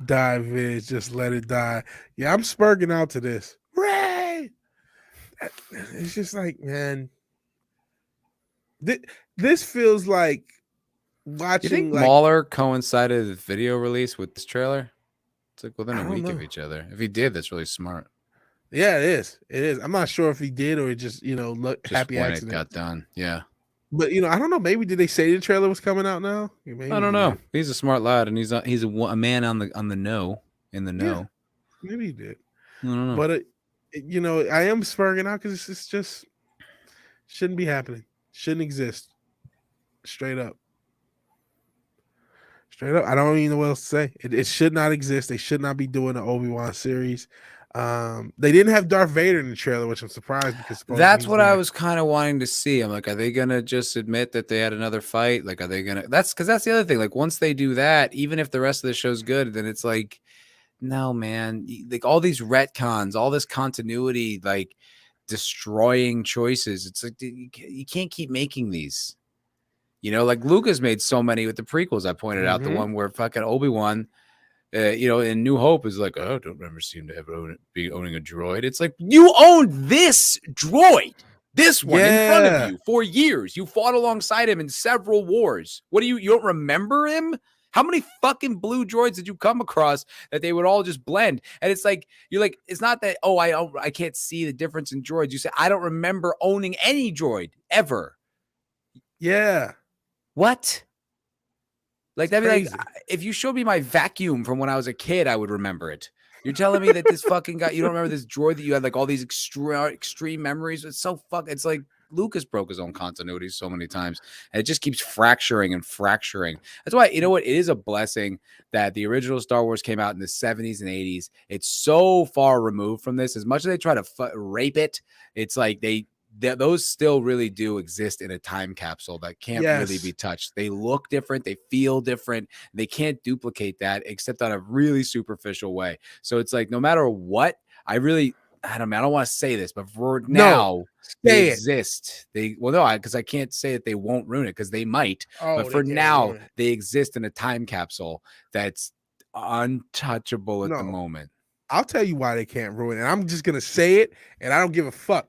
die, Viz. Just let it die. Yeah, I'm spurging out to this. Ray! It's just like, man. This feels like watching. You think Mahler coincided the video release with this trailer? It's like within a week of each other. If he did, that's really smart. Yeah, it is. It is. I'm not sure if he did or it just, look just happy when accident. It got done. Yeah. But I don't know. Maybe did they say the trailer was coming out now? Maybe, I don't know. He's a smart lad, and he's a man on the know in the know. Yeah, maybe he did. I don't know. But I am spurring out because it's just shouldn't be happening. Shouldn't exist. Straight up. I don't even know what else to say. It should not exist. They should not be doing an Obi-Wan series. They didn't have Darth Vader in the trailer, which I'm surprised because that's what I was kind of wanting to see. I'm like, are they gonna just admit that they had another fight? Like, are they gonna? That's because that's the other thing. Like, once they do that, even if the rest of the show's good, then it's like, no, man. Like all these retcons, all this continuity, like destroying choices. It's like you can't keep making these. Like Lucas made so many with the prequels. I pointed out the one where fucking Obi-Wan and New Hope is like, oh, I don't remember seem to ever be owning a droid. It's like, you owned this droid, this one in front of you for years. You fought alongside him in several wars. What do you don't remember him? How many fucking blue droids did you come across that they would all just blend? And it's like, you're like, it's not that, oh, I can't see the difference in droids. You say, I don't remember owning any droid ever. Yeah. What? Like, that'd be crazy. like, if you showed me my vacuum from when I was a kid, I would remember it. You're telling me that this fucking guy, you don't remember this droid that you had like all these extreme memories? It's so it's like Lucas broke his own continuity so many times, and it just keeps fracturing and fracturing. That's why, you know what? It is a blessing that the original Star Wars came out in the 70s and 80s. It's so far removed from this. As much as they try to rape it, it's like those still really do exist in a time capsule that can't really be touched. They look different. They feel different. They can't duplicate that except on a really superficial way. So it's like, no matter what, I don't want to say this, but for now, they exist. Because I can't say that they won't ruin it, because they might. But for now, they exist in a time capsule that's untouchable at the moment. I'll tell you why they can't ruin it. I'm just going to say it, and I don't give a fuck.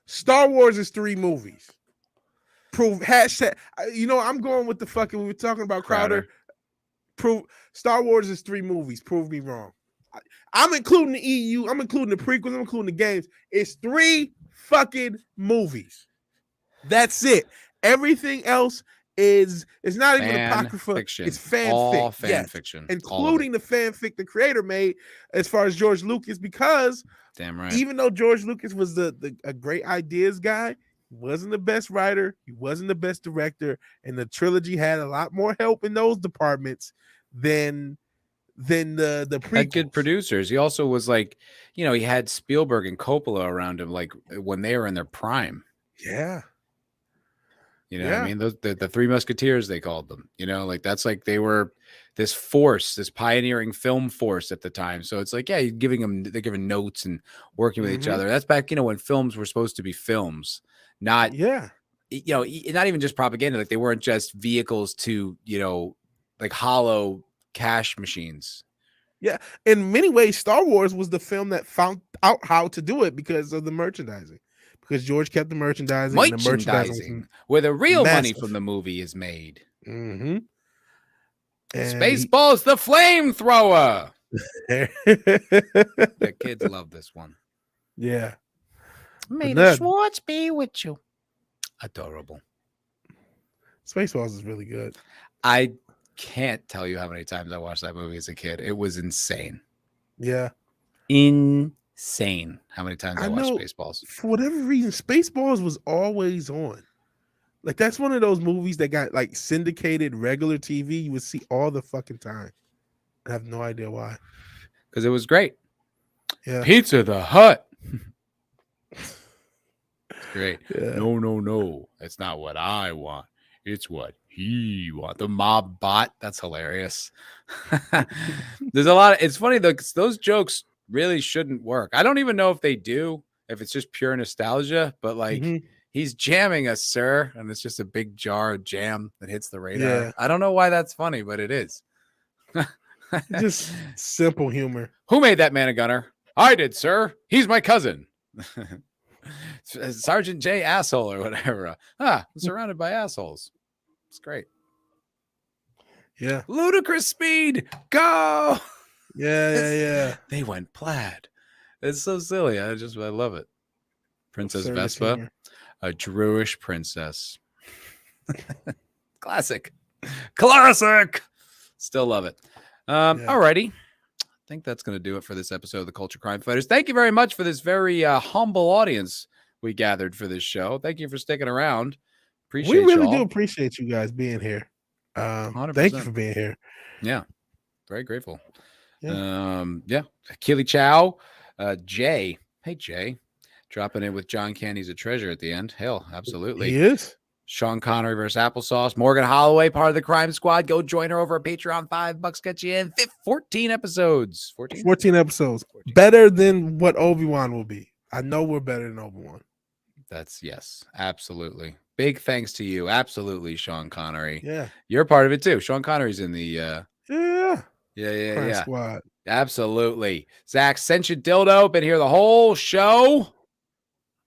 Star Wars is 3 movies. Prove hashtag. I'm going with the fucking. We were talking about Crowder. Prove Star Wars is 3 movies. Prove me wrong. I'm including the EU. I'm including the prequels. I'm including the games. It's 3 fucking movies. That's it. Everything else is not even apocrypha. Fiction. It's fanfic. All fan fiction, including the fanfic the creator made as far as George Lucas, because. Damn right. Even though George Lucas was a great ideas guy, he wasn't the best writer, he wasn't the best director, and the trilogy had a lot more help in those departments than the prequels. Had good producers. He also was like, he had Spielberg and Coppola around him, like when they were in their prime. Yeah. What I mean? The 3 Musketeers, they called them. Like that's like they were this force, this pioneering film force at the time. So it's like, they're giving notes and working with each other. That's back, when films were supposed to be films, not not even just propaganda. Like they weren't just vehicles to, like hollow cash machines. Yeah. In many ways, Star Wars was the film that found out how to do it because of the merchandising. Because George kept the merchandising. And the merchandising where the real money from the movie is made. Mm-hmm. Spaceballs, the flamethrower. The kids love this one. Yeah. May the Schwartz be with you. Adorable. Spaceballs is really good. I can't tell you how many times I watched that movie as a kid. It was insane. Yeah. Insane how many times I watched Spaceballs. For whatever reason, Spaceballs was always on. Like that's one of those movies that got like syndicated regular TV. You would see all the fucking time. I have no idea why. Because it was great. Yeah. Pizza the Hut. Great. Yeah. No. That's not what I want. It's what he wants. The mob bot. That's hilarious. There's a lot. It's funny though, because those jokes really shouldn't work. I don't even know if they do, if it's just pure nostalgia, but like he's jamming us, sir. And it's just a big jar of jam that hits the radar. Yeah. I don't know why that's funny, but it is. Just simple humor. Who made that man a gunner? I did, sir. He's my cousin. Sergeant J asshole or whatever. I'm surrounded by assholes. It's great. Yeah. Ludicrous speed. Go. Yeah. They went plaid. It's so silly. I love it. Princess Vespa, humor. A Druish princess. Classic. Still love it. Alrighty. I think that's going to do it for this episode of the Culture Crime Fighters. Thank you very much for this very humble audience we gathered for this show. Thank you for sticking around. Appreciate We really y'all. do appreciate you guys being here. 100%. Thank you for being here. Yeah. Very grateful. Yeah. Keely Chow, Jay. Hey, Jay. Dropping in with John Candy's a treasure at the end. Hell, absolutely. He is. Sean Connery versus Applesauce. Morgan Holloway, part of the Crime Squad. Go join her over at Patreon. $5 gets you in 14 episodes. 14 episodes. Better than what Obi-Wan will be. I know we're better than Obi-Wan. Yes, absolutely. Big thanks to you. Absolutely, Sean Connery. Yeah. You're part of it too. Sean Connery's in the Yeah. Crime Squad. Absolutely. Zach sent you dildo. Been here the whole show.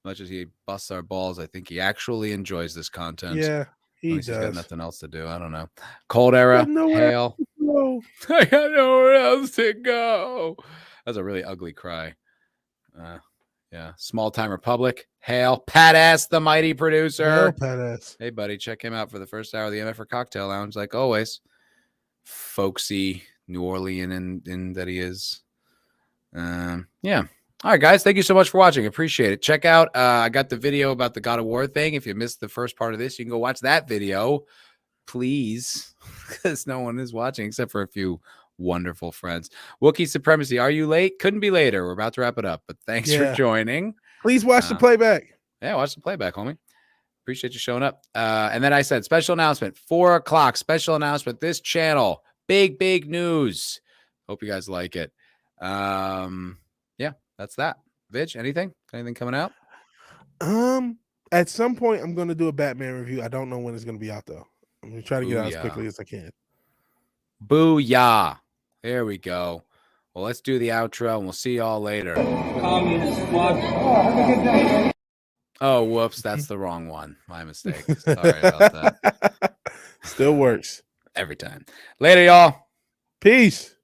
Much as he busts our balls, I think he actually enjoys this content. Yeah, he He's got does. nothing else to do. I don't know. Cold Era. Hail. No. I got nowhere else to go. That's a really ugly cry. Yeah. Small Time Republic. Hail. Pat Ass, the mighty producer. Hail, Pat Ass. Hey, buddy, check him out for the first hour of the MF for Cocktail Lounge, like always. Folksy New Orleans in that he is. Yeah. All right, guys. Thank you so much for watching. Appreciate it. Check out, I got the video about the God of War thing. If you missed the first part of this, you can go watch that video, please, because no one is watching except for a few wonderful friends. Wookiee Supremacy. Are you late? Couldn't be later. We're about to wrap it up, but thanks for joining. Please watch the playback. Yeah, watch the playback, homie. Appreciate you showing up. And then I said, special announcement, 4 o'clock, special announcement, this channel, big news. Hope you guys like it. Yeah, that's that. Vidge, anything coming out? At some point, I'm going to do a Batman review. I don't know when it's going to be out, though. I'm going to try to get out as quickly as I can. Booyah. There we go. Well, let's do the outro, and we'll see y'all later. Oh, whoops. That's the wrong one. My mistake. Sorry about that. Still works. Every time. Later, y'all. Peace.